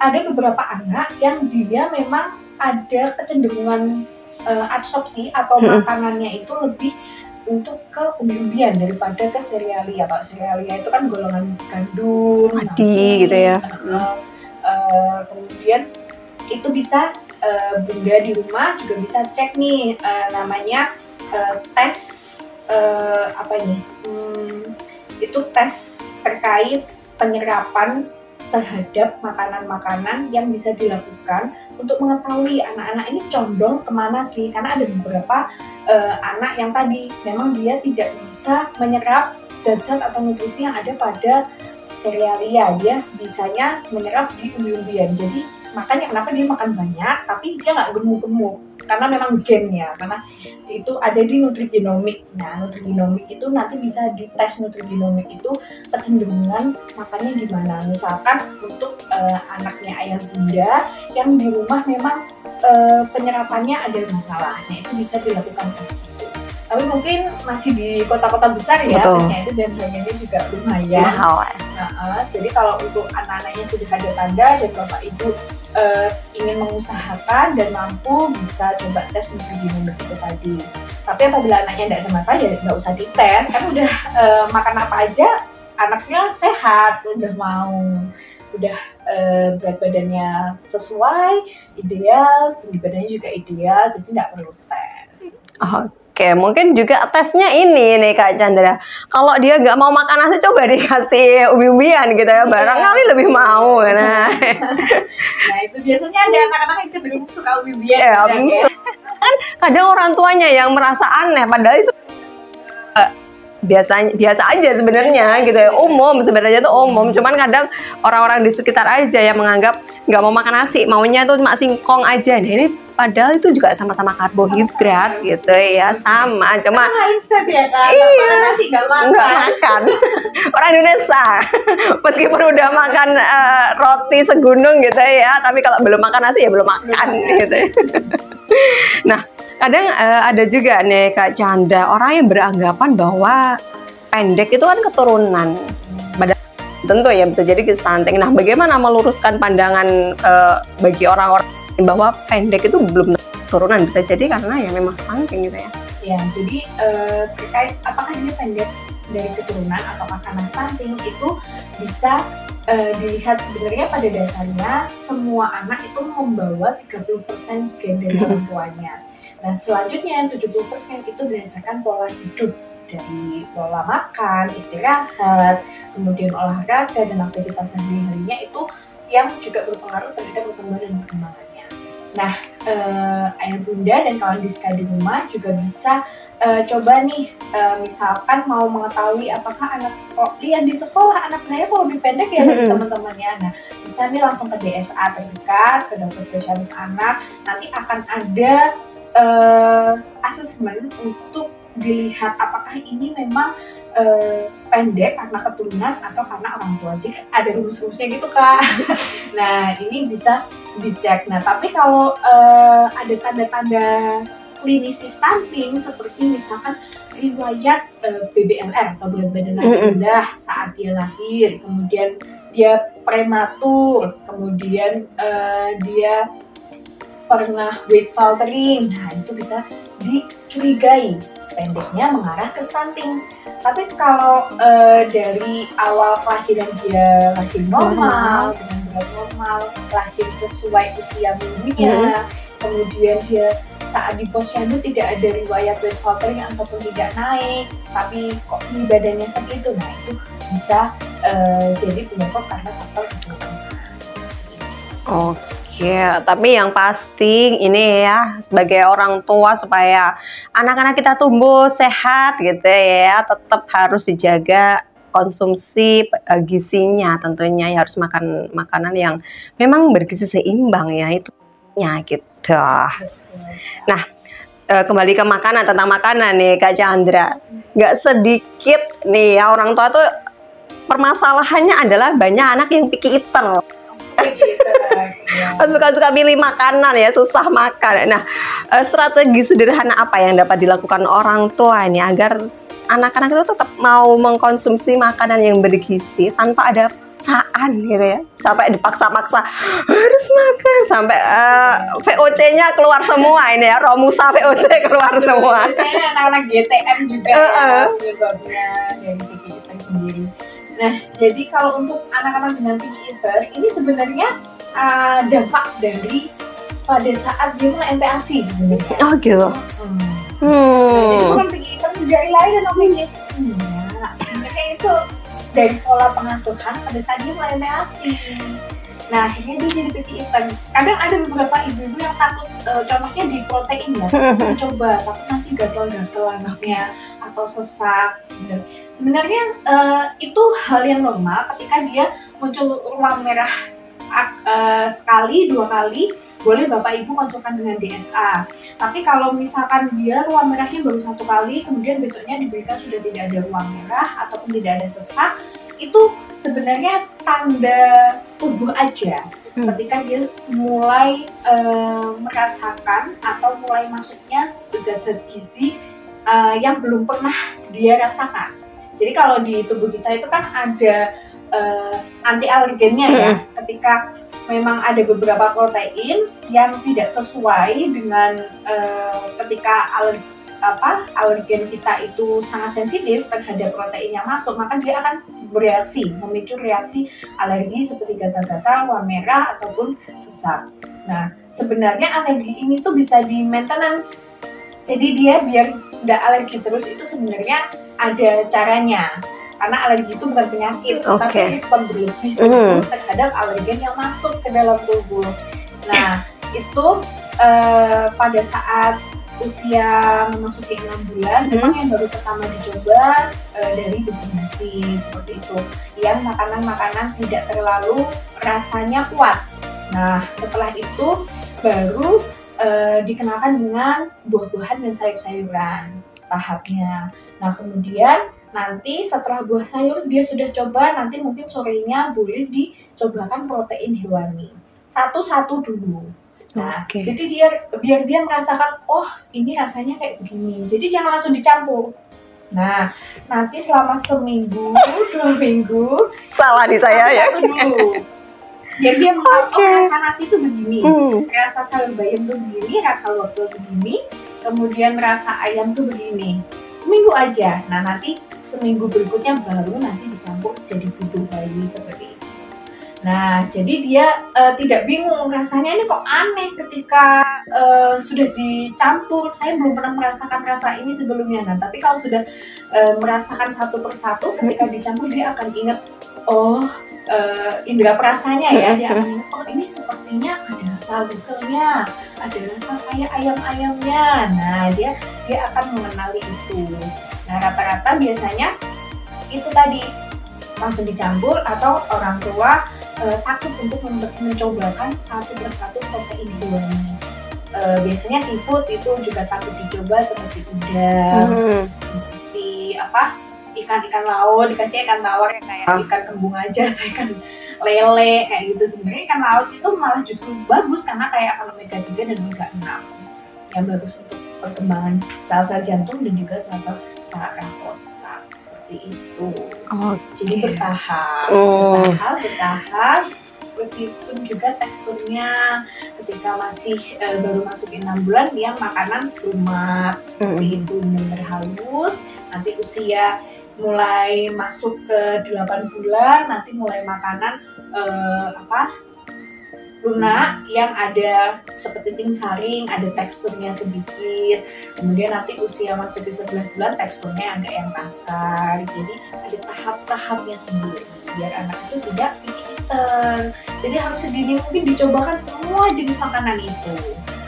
ada beberapa anak yang dia memang ada kecenderungan absorpsi atau makanannya itu lebih untuk ke umbi-umbian daripada ke serealia. Kalau serealia itu kan golongan gandum, nasi gitu ya. Kemudian itu bisa bunda di rumah juga bisa cek nih namanya tes itu tes terkait penyerapan terhadap makanan-makanan yang bisa dilakukan untuk mengetahui anak-anak ini condong kemana sih, karena ada beberapa anak yang tadi memang dia tidak bisa menyerap zat-zat atau nutrisi yang ada pada serealia, dia bisanya menyerap di umbi-umbian. Jadi makanya kenapa dia makan banyak tapi dia nggak gemuk-gemuk, karena memang gennya, karena itu ada di nutrigenomik. Nah, nutrigenomik itu nanti bisa dites nutrigenomik itu kecenderungan makannya gimana. Misalkan untuk anaknya ayah bunda yang di rumah memang penyerapannya ada masalah, nah itu bisa dilakukan tes itu. Tapi mungkin masih di kota-kota besar ya, tesnya itu dan harganya juga lumayan mahal. Jadi kalau untuk anak-anaknya sudah ada tanda dan bapak ibu ingin mengusahakan dan mampu, bisa coba tes nutrigenomik itu tadi. Tapi apabila anaknya tidak ada masalah ya nggak usah dites, kan udah makan apa aja anaknya sehat, udah berat badannya sesuai, ideal, tinggi badannya juga ideal, jadi nggak perlu tes. Oke, mungkin juga tesnya ini nih Kak Chandra. Kalau dia nggak mau makan nasi, coba dikasih umbi-umbian gitu ya, barangkali lebih mau. Nah itu biasanya ada anak-anak yang cenderung suka umbi-umbian. Ya. Kan kadang orang tuanya yang merasa aneh, padahal itu biasa aja sebenarnya gitu ya, umum sebenarnya itu umum, cuman kadang orang-orang di sekitar aja yang menganggap nggak mau makan nasi, maunya tuh cuma singkong aja. Nah ini padahal itu juga sama-sama karbohidrat gitu ya, sama, cuma mindset ya kan, nasi nggak makan. Orang Indonesia meskipun udah makan roti segunung gitu ya, tapi kalau belum makan nasi ya belum makan gitu ya. Nah kadang ada juga nih Kak Chandra, orang yang beranggapan bahwa pendek itu kan keturunan, padahal tentu ya bisa jadi stunting. Nah bagaimana meluruskan pandangan bagi orang-orang bahwa pendek itu belum keturunan, bisa jadi karena ya memang stunting gitu ya? Ya, jadi terkait apakah dia pendek dari keturunan atau karena stunting itu bisa dilihat sebenarnya pada dasarnya semua anak itu membawa 30% gen dari orang tuanya. Nah selanjutnya 70% itu berdasarkan pola hidup, dari pola makan, istirahat, kemudian olahraga dan aktivitas sehari-harinya itu yang juga berpengaruh terhadap pertumbuhan dan perkembangannya. Nah, ayah bunda dan kawan diska di rumah juga bisa coba nih, misalkan mau mengetahui apakah lihat di sekolah anak saya kok lebih pendek ya dari teman-temannya. Nah, bisa nih langsung ke DSA terdekat, ke dokter spesialis anak. Nanti akan ada asesmen untuk dilihat apakah ini memang pendek karena keturunan atau karena orang tua. Jadi ada rumus-rumusnya gitu Kak. Nah ini bisa dicek. Nah tapi kalau ada tanda-tanda klinis stunting seperti misalkan riwayat BBLR atau berat badan rendah saat dia lahir, kemudian dia prematur, kemudian dia pernah weight faltering, nah itu bisa dicurigai pendeknya mengarah ke stunting. Tapi kalau dari awal kelahiran dia lahir normal dengan benar-benar normal, lahir sesuai usia minggunya, kemudian dia saat di posyandu tidak ada riwayat weight faltering ataupun tidak naik, tapi kok ini badannya segitu, nah itu bisa jadi penyebab karena faktor kebutuhan. Oke, tapi yang pasti ini ya sebagai orang tua supaya anak-anak kita tumbuh sehat gitu ya, tetap harus dijaga konsumsi gizinya, tentunya ya harus makan makanan yang memang bergizi seimbang ya, itu gitu. Nah, kembali ke makanan, tentang makanan nih Kak Chandra, nggak sedikit nih ya orang tua tuh permasalahannya adalah banyak anak yang picky eater. Suka-suka pilih makanan ya, susah makan. Nah, strategi sederhana apa yang dapat dilakukan orang tua ini agar anak-anak itu tetap mau mengkonsumsi makanan yang bergizi tanpa ada paksaan gitu ya, sampai dipaksa-paksa harus makan sampai VOC-nya keluar semua ini ya, Romusa VOC keluar semua. Biasanya anak-anak GTM juga penyebabnya dari picky eater sendiri. Nah, jadi kalau untuk anak-anak dengan picky eater ini sebenarnya dampak dari pada saat dia mulai MPASI sebenarnya. Oh gitu. Jadi bukan picky eater juga lain dan namanya sebenarnya itu dari pola pengasuhan pada saat dia mulai MPASI. Nah, akhirnya dia jadi picky eater. Kadang ada beberapa ibu-ibu yang takut, contohnya di protein ya, mencoba tapi nanti gatal-gatal anaknya atau sesak. Sebenarnya itu hal yang normal ketika dia muncul ruam merah sekali, 2 kali, boleh Bapak Ibu konsulkan dengan DSA. Tapi kalau misalkan dia ruam merahnya baru 1 kali, kemudian besoknya diberikan sudah tidak ada ruam merah ataupun tidak ada sesak, itu sebenarnya tanda tubuh aja. Ketika dia mulai merasakan atau mulai masuknya zat-zat gizi yang belum pernah dia rasakan. Jadi kalau di tubuh kita itu kan ada anti alergennya ya. Ketika memang ada beberapa protein yang tidak sesuai dengan ketika alergen kita itu sangat sensitif terhadap protein yang masuk, maka dia akan bereaksi, memicu reaksi alergi seperti gatal-gatal, ruam merah ataupun sesak. Nah, sebenarnya alergi ini tuh bisa di maintenance. Jadi dia biar nggak alergi terus itu sebenarnya ada caranya. Karena alergi itu bukan penyakit, tapi respon berlebih terhadap alergen yang masuk ke dalam tubuh. Nah, itu pada saat usia memasuki 6 bulan, memang yang baru pertama dicoba dari definisi seperti itu. Yang makanan-makanan tidak terlalu rasanya kuat. Nah, setelah itu baru dikenalkan dengan buah-buahan dan sayur-sayuran tahapnya. Nah, kemudian nanti setelah buah sayur dia sudah coba, nanti mungkin sorenya boleh dicobakan protein hewani. Satu-satu dulu. Nah, jadi biar dia merasakan, oh ini rasanya kayak begini. Jadi jangan langsung dicampur. Nah, nanti selama seminggu, 2 minggu. Salah di saya ya. Dulu. Biar dia oh rasa nasi itu begini, rasa sayur bayam itu begini, rasa wortel begini, kemudian rasa ayam itu begini. Seminggu aja. Nah, nanti seminggu berikutnya baru nanti dicampur jadi bubur bayi seperti itu. Nah, jadi dia tidak bingung rasanya ini kok aneh ketika sudah dicampur. Saya belum pernah merasakan rasa ini sebelumnya. Nah, tapi kalau sudah merasakan satu persatu ketika dicampur dia akan ingat, oh indera perasanya ya, dia akan ingat, oh ini sepertinya ada rasa wortelnya, ada rasa kayak ayam-ayamnya. Nah, dia akan mengenali itu. Nah, rata-rata biasanya itu tadi langsung dicampur atau orang tua takut untuk mencobakan satu persatu protein hewani. Biasanya seafood itu juga takut dicoba seperti udang, seperti ikan-ikan laut, dikasih ikan tawar ya kayak ikan kembung aja atau ikan lele kayak gitu. Sebenarnya ikan laut itu malah justru bagus karena kayak omega 3 dan omega 6 yang bagus untuk perkembangan sel-sel jantung dan juga sel-sel saraf otak seperti itu. Jadi bertahap, seperti itu juga teksturnya ketika masih baru masuk 6 bulan yang makanan lumat seperti itu, benar halus. Nanti usia mulai masuk ke 8 bulan nanti mulai makanan lunak yang ada sekepiting saring, ada teksturnya sedikit. Kemudian nanti usia masuk di 11 bulan teksturnya agak yang kasar. Jadi ada tahap-tahapnya sendiri biar anak itu tidak picky eater. Jadi harus sedini mungkin dicobakan semua jenis makanan itu.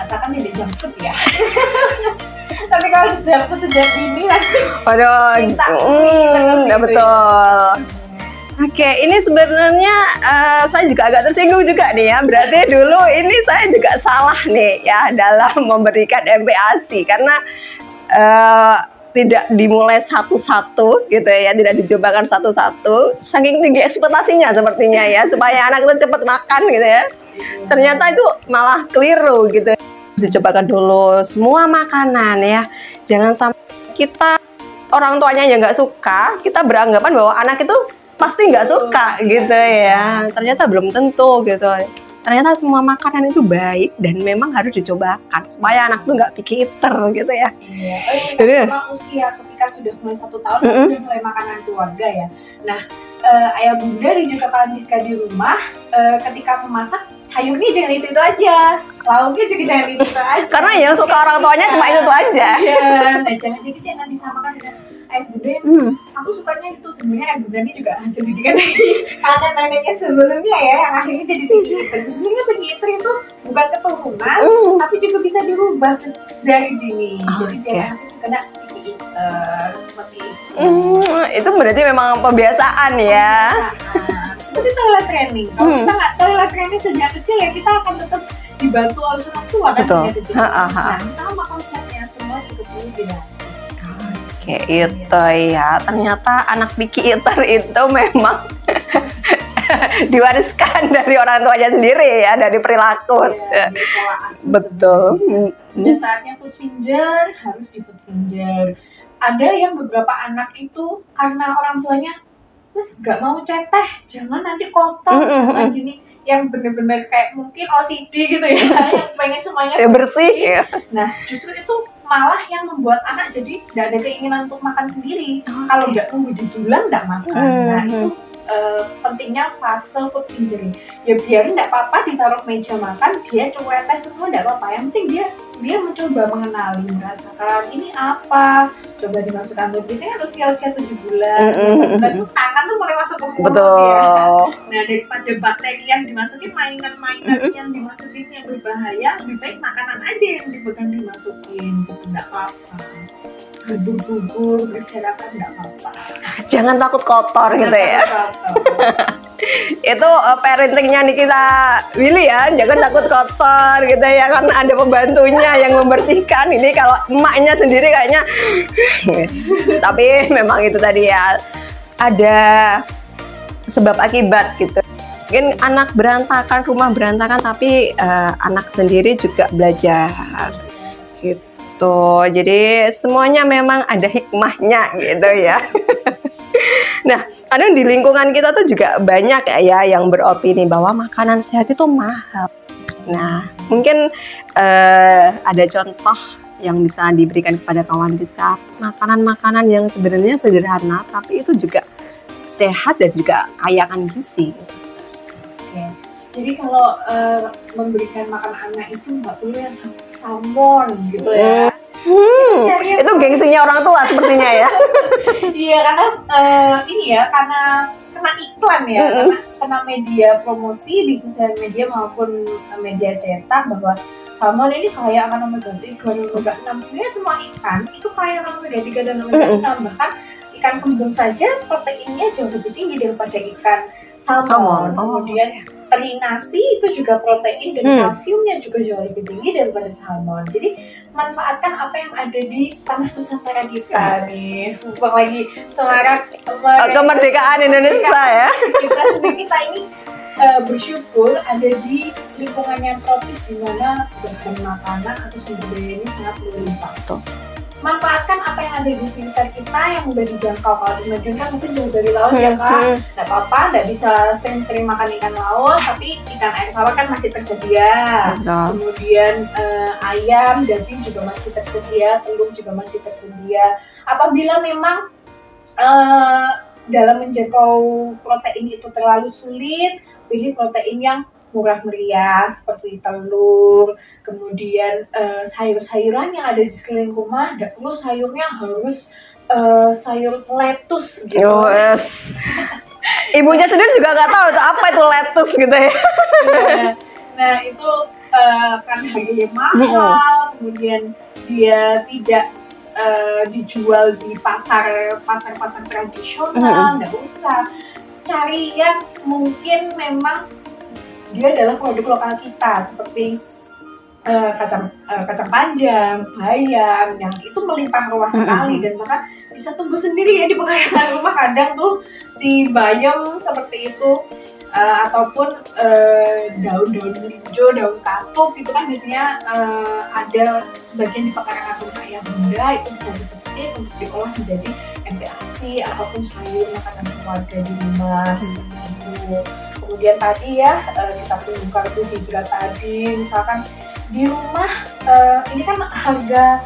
Asalkan tidak junk food ya. Tapi kalau sudah sejak dini nanti minta ya betul. Oke, ini sebenarnya saya juga agak tersinggung juga nih ya. Berarti dulu ini saya juga salah nih ya dalam memberikan MPASI karena tidak dimulai satu-satu gitu ya, tidak dicobakan satu-satu. Saking tinggi ekspektasinya sepertinya ya, supaya anak itu cepat makan gitu ya. Ternyata itu malah keliru gitu. Harus dicobakan dulu semua makanan ya. Jangan sampai kita orang tuanya yang nggak suka, kita beranggapan bahwa anak itu pasti nggak suka gitu ya. Ternyata belum tentu gitu. Ternyata semua makanan itu baik dan memang harus dicobakan supaya anak tuh nggak picky eater gitu ya. Iya. Jadi memang usia ketika sudah mulai 1 tahun sudah mulai makanan keluarga ya. Nah, ayah bunda dan juga kalian di rumah ketika memasak sayurnya jangan itu aja, lauknya juga jangan itu aja. Karena yang suka orang tuanya cuma itu aja. Iya. Nah, jangan disamakan dengan ayah bunda yang aku sukanya itu. Sebenarnya ayah bunda ini juga hasil didikan dari kakak neneknya sebelumnya ya, yang akhirnya jadi picky eater. Sebenarnya picky eater itu bukan keturunan, tapi juga bisa dirubah dari dini. Jadi dia kena picky eater seperti itu. Itu berarti memang pembiasaan ya. Seperti toilet training. Kalau kita nggak toilet training sejak kecil ya kita akan tetap dibantu oleh orang tua kan sejak kecil. Nah, sama konsepnya semua ikut dulu dilatih. Oke, itu ya. Ternyata anak picky eater itu memang diwariskan dari orang tuanya sendiri ya, dari perilaku. Ya, betul. Sudah saatnya food finger, harus di food finger. Ada yang beberapa anak itu karena orang tuanya terus nggak mau ceteh, jangan nanti kotor, jangan gini, yang bener-bener kayak mungkin OCD gitu ya, yang pengen semuanya bersih ya. Nah, justru itu malah yang membuat anak jadi nggak ada keinginan untuk makan sendiri. Kalau nggak nunggu didulang nggak makan. Nah, itu pentingnya fase food fingering. Ya biarin nggak apa-apa ditaruh meja makan, dia cuetek semua nggak apa-apa. Yang penting dia mencoba mengenali, merasakan ini apa, coba dimasukkan tuh. Biasanya harus usia 7 bulan. Dan tuh tangan tuh mulai masuk ke mulut ya. Nah, daripada bakteri yang dimasukin, mainan-mainan yang dimasukin yang berbahaya, lebih baik makanan aja yang dipegang dimasukin. Gitu, nggak apa-apa. Bubur-bubur, berserakan nggak apa-apa. Jangan takut kotor gitu ya. Itu parentingnya Nikita Willy ya, jangan takut kotor gitu ya, kan ada pembantunya yang membersihkan. Ini kalau emaknya sendiri kayaknya tapi memang itu tadi ya, ada sebab akibat gitu. Mungkin anak berantakan, rumah berantakan, tapi anak sendiri juga belajar gitu. Jadi semuanya memang ada hikmahnya gitu ya. Nah, kadang di lingkungan kita tuh juga banyak ya yang beropini bahwa makanan sehat itu mahal. Nah, mungkin ada contoh yang bisa diberikan kepada kawan kita, makanan-makanan yang sebenarnya sederhana tapi itu juga sehat dan juga kaya akan gizi. Oke. Jadi kalau memberikan makan anak itu nggak perlu yang salmon gitu ya. Itu gengsinya orang tua sepertinya ya. Iya, karena ini ya, karena kena iklan ya, karena media promosi di sosial media maupun media cetak bahwa salmon ini kaya akan omega 3 dan omega 6. Sebenarnya semua ikan itu kaya akan omega 3 dan omega 6. Bahkan ikan kembung saja proteinnya jauh lebih tinggi daripada ikan salmon. Kemudian teri nasi itu juga protein dan kalsiumnya juga jauh lebih tinggi daripada salmon. Jadi manfaatkan apa yang ada di tanah Nusantara kita nih. Mumpung lagi semarak kemerdekaan Indonesia ya. Kita ini bersyukur ada di lingkungan yang tropis di mana bahan makanan atau sumber daya ini sangat berlimpah. Manfaatkan apa yang ada di sekitar kita yang mudah dijangkau. Kalau di Madiun kan mungkin jauh dari laut ya Kak, nggak apa-apa, nggak bisa sering-sering makan ikan laut, tapi ikan air tawar kan masih tersedia. Kemudian ayam, daging juga masih tersedia, telur juga masih tersedia. Apabila memang dalam menjangkau protein itu terlalu sulit, pilih protein yang murah meriah seperti telur, kemudian sayur-sayuran yang ada di sekeliling rumah. Tidak perlu sayurnya harus sayur lettuce gitu. Yes. Ibunya sendiri juga nggak tahu itu apa itu lettuce gitu ya. Nah itu kan harganya mahal, kemudian dia tidak dijual di pasar tradisional. Nggak usah cari yang mungkin memang dia adalah produk lokal kita, seperti kacang panjang, bayam, yang itu melimpah ruah sekali dan bahkan bisa tumbuh sendiri ya di pekarangan rumah. Kadang tuh si bayam seperti itu, ataupun daun-daun hijau, daun katuk itu kan biasanya ada sebagian di pekarangan rumah yang bunda, itu bisa dipetik untuk diolah menjadi MPASI ataupun sayur makanan keluarga di rumah seperti itu. Kemudian tadi ya kita singgung karbohidrat tadi, misalkan di rumah ini kan harga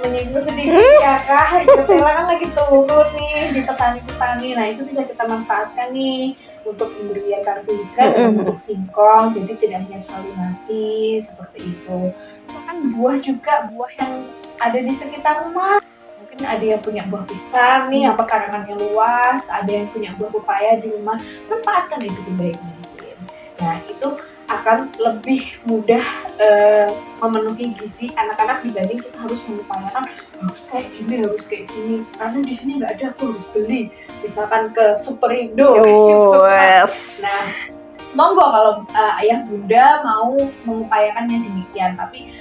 menyinggung sedikit ya kak, harga tela kan lagi turun nih di petani-petani. Nah itu bisa kita manfaatkan nih untuk pemberian karbohidrat untuk singkong, jadi tidak hanya sekali nasi seperti itu. Misalkan buah juga, buah yang ada di sekitar rumah. Mungkin ada yang punya buah pisang nih, apa karangannya luas, ada yang punya buah pepaya di rumah, manfaatkan itu sebaik mungkin. Nah itu akan lebih mudah memenuhi gizi anak-anak dibanding kita harus mengupayakan harus kayak gini karena di sini nggak ada, aku harus beli misalkan ke Superindo gitu. Nah monggo kalau ayah bunda mau mengupayakan yang demikian, tapi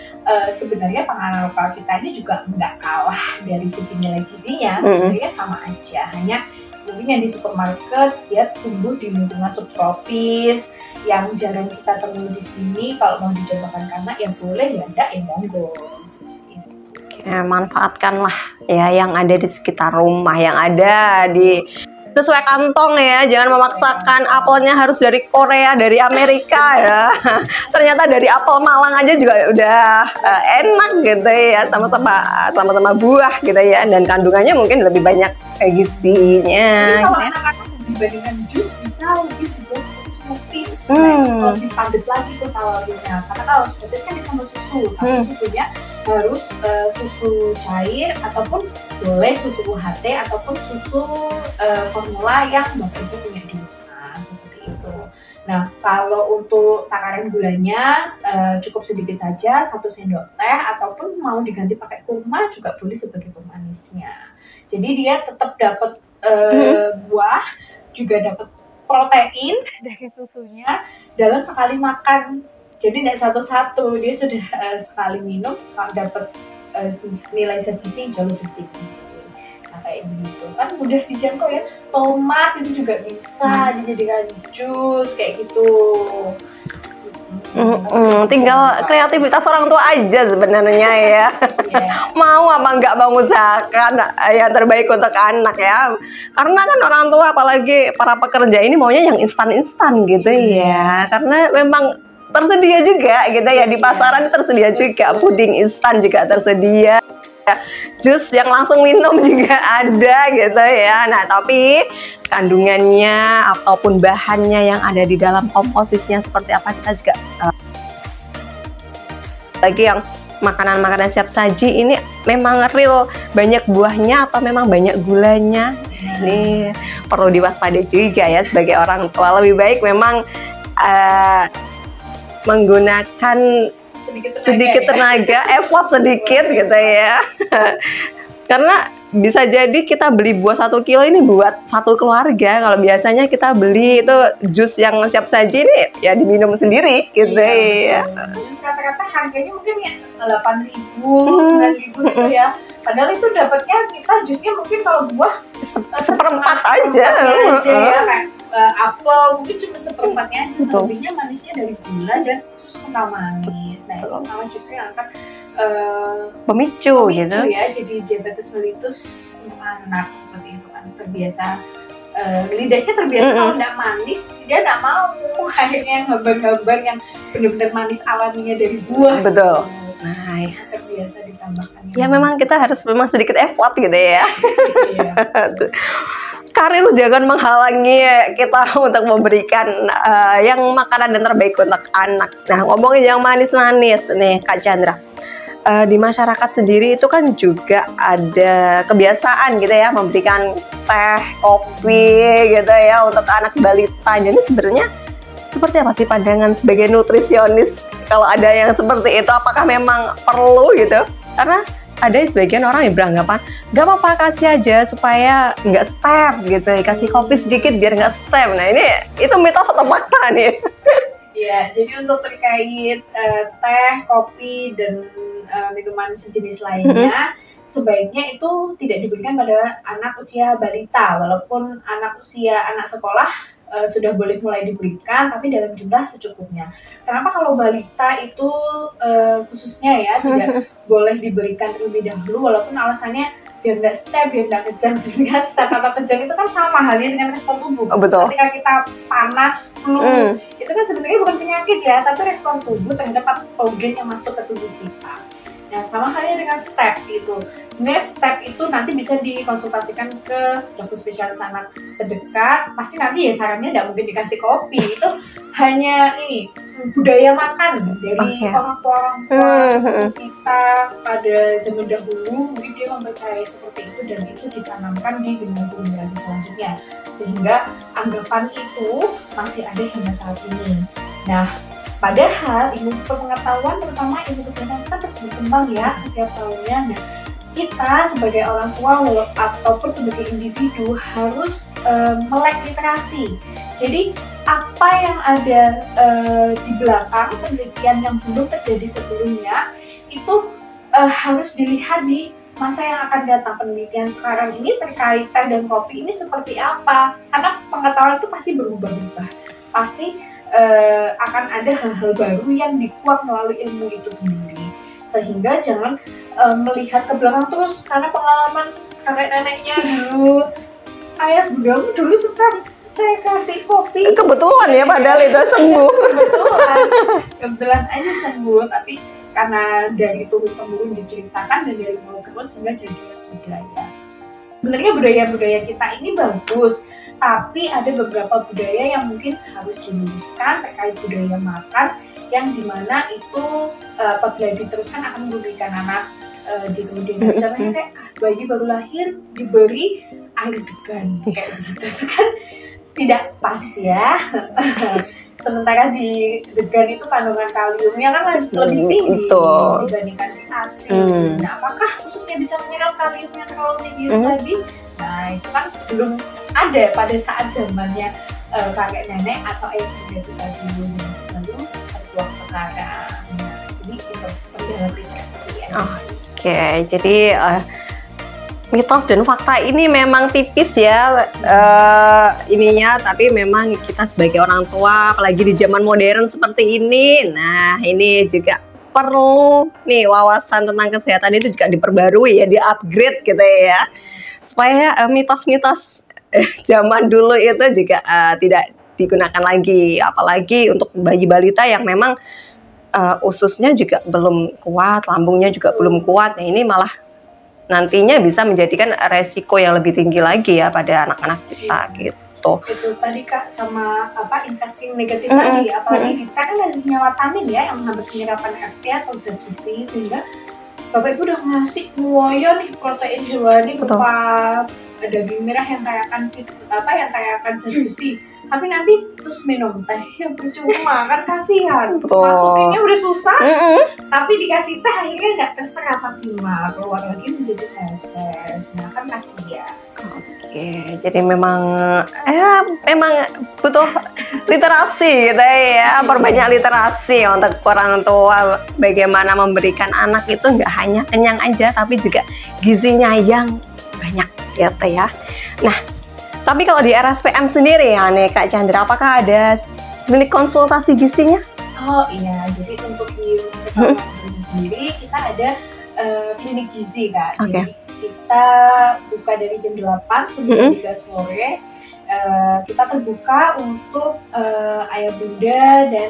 sebenarnya panganan lokal kita ini juga nggak kalah dari segi nilai gizinya, sebenarnya sama aja, hanya mungkin yang di supermarket dia tumbuh di lingkungan subtropis yang jarang kita temui di sini. Kalau mau dicobakan karena ya boleh, ya enggak ya monggo. Ya, manfaatkanlah ya yang ada di sekitar rumah, yang ada di sesuai kantong ya, jangan memaksakan apelnya harus dari Korea, dari Amerika ya. Ternyata dari apel Malang aja juga udah enak gitu ya, sama-sama buah gitu ya, dan kandungannya mungkin lebih banyak gizinya. Jadi kalau anak-anak dibandingkan jus bisa lebih dibuat seperti smoothies, lebih padat lagi tuh kalorinya. Karena kalau smoothies kan ditambah susu, tapi susunya harus susu cair ataupun boleh susu UHT ataupun susu formula yang bapak ibu punya di rumah seperti itu. Nah kalau untuk takaran gulanya cukup sedikit saja, 1 sendok teh, ataupun mau diganti pakai kurma juga boleh sebagai pemanisnya. Jadi dia tetap dapat buah, juga dapat protein dari susunya dalam sekali makan. Jadi tidak satu-satu, dia sudah sekali minum dapat nilai gizi jauh lebih tinggi. Nah kayak gitu kan mudah dijangkau ya. Tomat itu juga bisa dijadikan jus kayak gitu. Tinggal kreativitas orang tua aja sebenarnya ya. Mau apa nggak mengusahakan yang terbaik untuk anak ya. Karena kan orang tua apalagi para pekerja ini maunya yang instan-instan gitu ya. Karena memang tersedia juga gitu ya, di pasaran tersedia juga, puding instan juga tersedia, jus yang langsung minum juga ada gitu ya. Nah tapi kandungannya ataupun bahannya yang ada di dalam komposisinya seperti apa kita juga lagi yang makanan-makanan siap saji ini memang real banyak buahnya atau memang banyak gulanya, ini perlu diwaspadai juga ya sebagai orang tua. Lebih baik memang menggunakan sedikit tenaga, effort sedikit gitu ya. Karena bisa jadi kita beli buah 1 kilo ini buat 1 keluarga. Kalau biasanya kita beli itu jus yang siap saji ini ya diminum sendiri gitu ya. Jus rata-rata harganya mungkin ya 8.000, 9.000 gitu ya. Padahal itu dapatnya kita jusnya mungkin kalau buah seperempat aja ya, kayak apel mungkin cuma seperempatnya aja, selebihnya manisnya dari gula dan susu kental manis. Nah itu kental justru yang akan pemicu gitu ya, jadi diabetes mellitus untuk anak seperti itu kan. Terbiasa lidahnya terbiasa kalau nggak manis, dia nggak mau akhirnya yang hambar-hambar yang benar-benar manis alaminya dari buah. Betul. Nah, biasa ditambahkan. Ya memang kita harus sedikit effort gitu ya. Iya. Karir jangan menghalangi kita untuk memberikan yang makanan yang terbaik untuk anak. Nah, ngomongin yang manis-manis nih Kak Chandra. Di masyarakat sendiri itu kan juga ada kebiasaan gitu ya, memberikan teh, kopi gitu ya untuk anak balita. Jadi sebenarnya seperti apa sih pandangan sebagai nutrisionis kalau ada yang seperti itu? Apakah memang perlu gitu? Karena ada sebagian orang yang beranggapan nggak apa-apa, kasih aja supaya nggak step gitu, kasih kopi sedikit biar nggak step. Nah ini itu mitos atau fakta nih? Iya, jadi untuk terkait teh, kopi, dan minuman sejenis lainnya, sebaiknya itu tidak diberikan pada anak usia balita, walaupun anak sekolah sudah boleh mulai diberikan, tapi dalam jumlah secukupnya. Kenapa kalau balita itu khususnya ya tidak boleh diberikan terlebih dahulu, walaupun alasannya biar nggak step, biar nggak kejang. Sebenarnya step atau kejang itu kan sama halnya dengan respon tubuh. Betul. Ketika kita panas, flu, itu kan sebenarnya bukan penyakit ya, tapi respon tubuh terhadap patogen yang masuk ke tubuh kita. Nah, sama halnya dengan step itu. Sebenarnya step itu nanti bisa dikonsultasikan ke dokter spesialis anak terdekat. Pasti nanti ya sarannya tidak mungkin dikasih kopi. Itu hanya ini budaya makan dari orang tua kita pada zaman dahulu. Mungkin dia mempercayai seperti itu dan itu ditanamkan di generasi selanjutnya. Sehingga anggapan itu masih ada hingga saat ini. Nah, padahal ilmu pengetahuan, terutama ilmu kesehatan kan terus berkembang ya setiap tahunnya. Nah, kita sebagai orang tua ataupun sebagai individu harus melek literasi. Jadi apa yang ada di belakang penelitian yang belum terjadi sebelumnya itu harus dilihat di masa yang akan datang. Penelitian sekarang ini terkait teh dan kopi ini seperti apa? Karena pengetahuan itu pasti berubah-ubah. Pasti akan ada hal-hal baru yang dikuak melalui ilmu itu sendiri. Sehingga jangan melihat ke belakang terus, karena pengalaman kakek neneknya dulu, ayah bundamu dulu suka saya kasih kopi. Kebetulan ya, padahal itu sembuh. Kebetulan aja sembuh, tapi karena dari turun-temurun diceritakan dan dari mulut ke mulut sehingga jadi budaya. Sebenarnya budaya-budaya kita ini bagus, tapi ada beberapa budaya yang mungkin harus diluruskan terkait budaya makan yang dimana itu apabila diteruskan akan merugikan anak di kemudian hari. Contohnya kayak bayi baru lahir diberi air degan kayak begitu kan tidak pas ya. Sementara di degan itu kandungan kaliumnya kan lebih tinggi dibandingkan di asin. Nah, apakah khususnya bisa menyerap kalium yang terlalu tinggi tadi? Nah, itu kan belum ada pada saat zamannya kakek nenek atau ayah bunda kita dulu. Lalu tertuang sekarang. Nah, jadi itu perjalanan literasi ya. Oke, jadi mitos dan fakta ini memang tipis ya ininya, tapi memang kita sebagai orang tua apalagi di zaman modern seperti ini, nah ini juga perlu nih wawasan tentang kesehatan itu juga diperbarui ya, di-upgrade gitu ya, supaya mitos-mitos zaman dulu itu juga tidak digunakan lagi, apalagi untuk bayi balita yang memang ususnya juga belum kuat, lambungnya juga belum kuat. Nah ini malah nantinya bisa menjadikan resiko yang lebih tinggi lagi ya pada anak-anak kita gitu. Itu tadi Kak, sama infeksi negatif tadi, apalagi kita kan ada senyawa tanin ya yang menghambat penyerapan FT atau zat gizi, sehingga Bapak Ibu udah ngasih ngoyo nih protein hewani berupa daging merah yang kaya akan zat gizi. Tapi nanti terus minum teh yang percuma kan, kasihan. Masukinnya udah susah, tapi dikasih teh akhirnya nggak terserap maksimal, keluar lagi menjadi feses. Nah kan kasihan. Oke, jadi memang butuh literasi gitu ya, perbanyak literasi untuk orang tua bagaimana memberikan anak itu nggak hanya kenyang aja, tapi juga gizinya yang banyak gitu ya. Nah, tapi kalau di RSPM sendiri ya nih Kak Chandra, apakah ada klinik konsultasi gizinya? Oh iya, jadi untuk di RSPM sendiri kita ada klinik gizi Kak. Jadi kita buka dari jam 8 sampai jam 3 sore. Kita terbuka untuk ayah bunda dan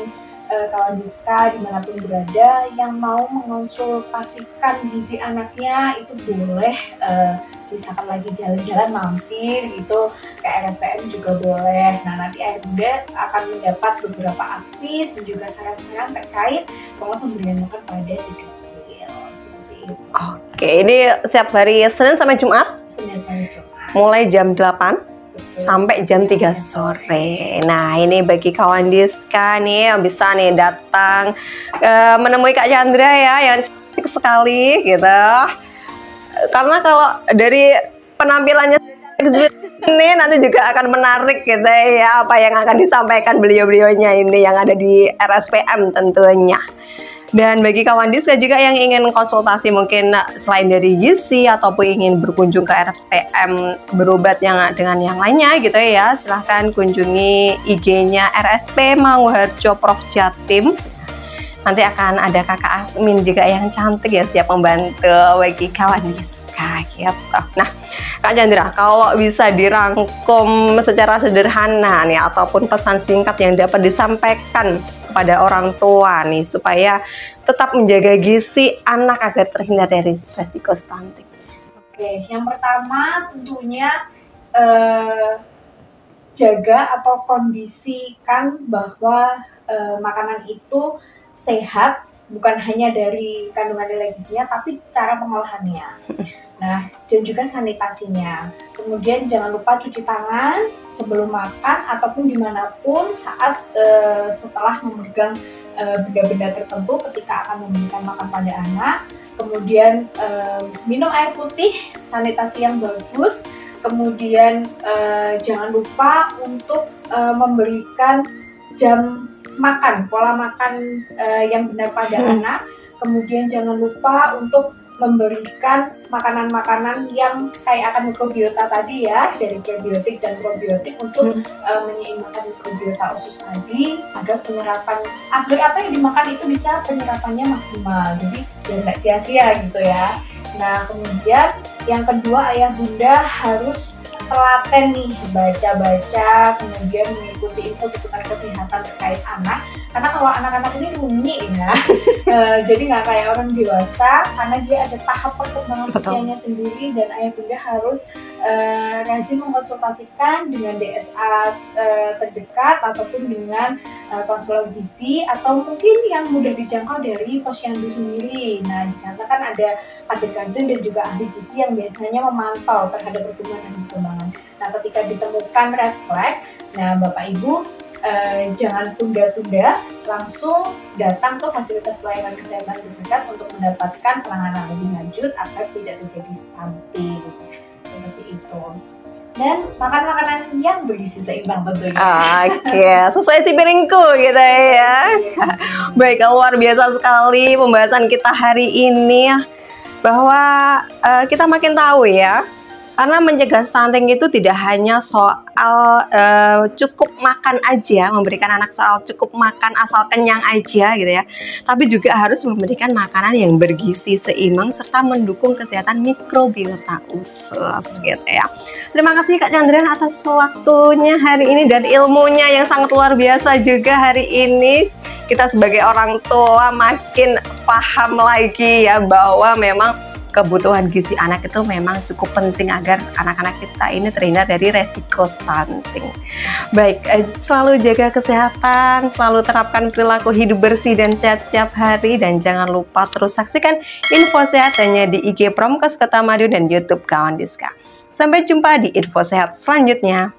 kawan Diska dimanapun berada yang mau mengonsultasikan gizi anaknya itu boleh, misalkan lagi jalan-jalan mampir gitu ke RSPM juga boleh. Nah, nanti Ayah Bunda akan mendapat beberapa advies dan juga saran-saran terkait pola pemberian makan pada si kecil. Seperti itu. Oke, ini setiap hari Senin sampai Jumat? Senin sampai Jumat. Mulai jam 8 sampai jam 3 sore. Nah, ini bagi kawan Diska nih yang bisa nih datang menemui Kak Chandra ya, yang cantik sekali gitu. Karena kalau dari penampilannya ini nanti juga akan menarik gitu ya, apa yang akan disampaikan beliau-beliaunya ini yang ada di RSPM tentunya. Dan bagi kawan Diska juga yang ingin konsultasi mungkin selain dari gizi ataupun ingin berkunjung ke RSPM berobat dengan yang lainnya gitu ya, silahkan kunjungi IG-nya RSP Manguharjo Prof Jatim. Nanti akan ada kakak admin juga yang cantik ya, siap membantu bagi kawan Diska gitu. Nah, Kak Chandra, kalau bisa dirangkum secara sederhana nih ataupun pesan singkat yang dapat disampaikan kepada orang tua nih supaya tetap menjaga gizi anak agar terhindar dari resiko stunting. Oke, yang pertama tentunya jaga atau kondisikan bahwa makanan itu sehat, bukan hanya dari kandungan nilai gizinya tapi cara pengolahannya. Nah, dan juga sanitasinya. Kemudian jangan lupa cuci tangan sebelum makan ataupun dimanapun saat setelah memegang benda-benda tertentu ketika akan memberikan makan pada anak. Kemudian minum air putih, sanitasi yang bagus. Kemudian jangan lupa untuk memberikan jam makan, pola makan yang benar pada anak. Kemudian jangan lupa untuk memberikan makanan-makanan yang kayak akan mikrobiota tadi ya, dari prebiotik dan probiotik untuk menyeimbangkan mikrobiota usus tadi agar penyerapan apa yang dimakan itu bisa penyerapannya maksimal, jadi biar nggak sia-sia gitu ya. Nah, kemudian yang kedua, Ayah Bunda harus telaten nih, baca-baca, kemudian mengikuti info seputar kesehatan terkait anak. Karena kalau anak-anak ini runyi ya, jadi nggak kayak orang dewasa, karena dia ada tahap perkembangan usianya sendiri, dan Ayah Bunda harus rajin mengonsultasikan dengan DSA terdekat ataupun dengan konselor gizi atau mungkin yang mudah dijangkau dari posyandu sendiri. Nah, di sana kan ada kader-kader dan juga ahli gizi yang biasanya memantau terhadap pertumbuhan dan perkembangan. Nah, ketika ditemukan red flag, nah Bapak Ibu jangan tunda-tunda, langsung datang ke fasilitas pelayanan kesehatan terdekat untuk mendapatkan penanganan lebih lanjut agar tidak terjadi stunting. Seperti itu. Dan makan makanan yang bergizi seimbang tentunya. Oke, sesuai si piringku gitu ya. Baik, luar biasa sekali pembahasan kita hari ini, bahwa kita makin tahu ya, karena mencegah stunting itu tidak hanya soal cukup makan aja, memberikan anak soal cukup makan asal kenyang aja gitu ya, tapi juga harus memberikan makanan yang bergizi seimbang serta mendukung kesehatan mikrobiota usus gitu ya. Terima kasih Kak Chandra atas waktunya hari ini dan ilmunya yang sangat luar biasa juga hari ini. Kita sebagai orang tua makin paham lagi ya bahwa memang kebutuhan gizi anak itu memang cukup penting agar anak-anak kita ini terhindar dari resiko stunting. Baik, selalu jaga kesehatan, selalu terapkan perilaku hidup bersih dan sehat setiap hari, dan jangan lupa terus saksikan info sehat hanya di IG Promkes Kota Madiun dan YouTube Kawan Diska. Sampai jumpa di info sehat selanjutnya.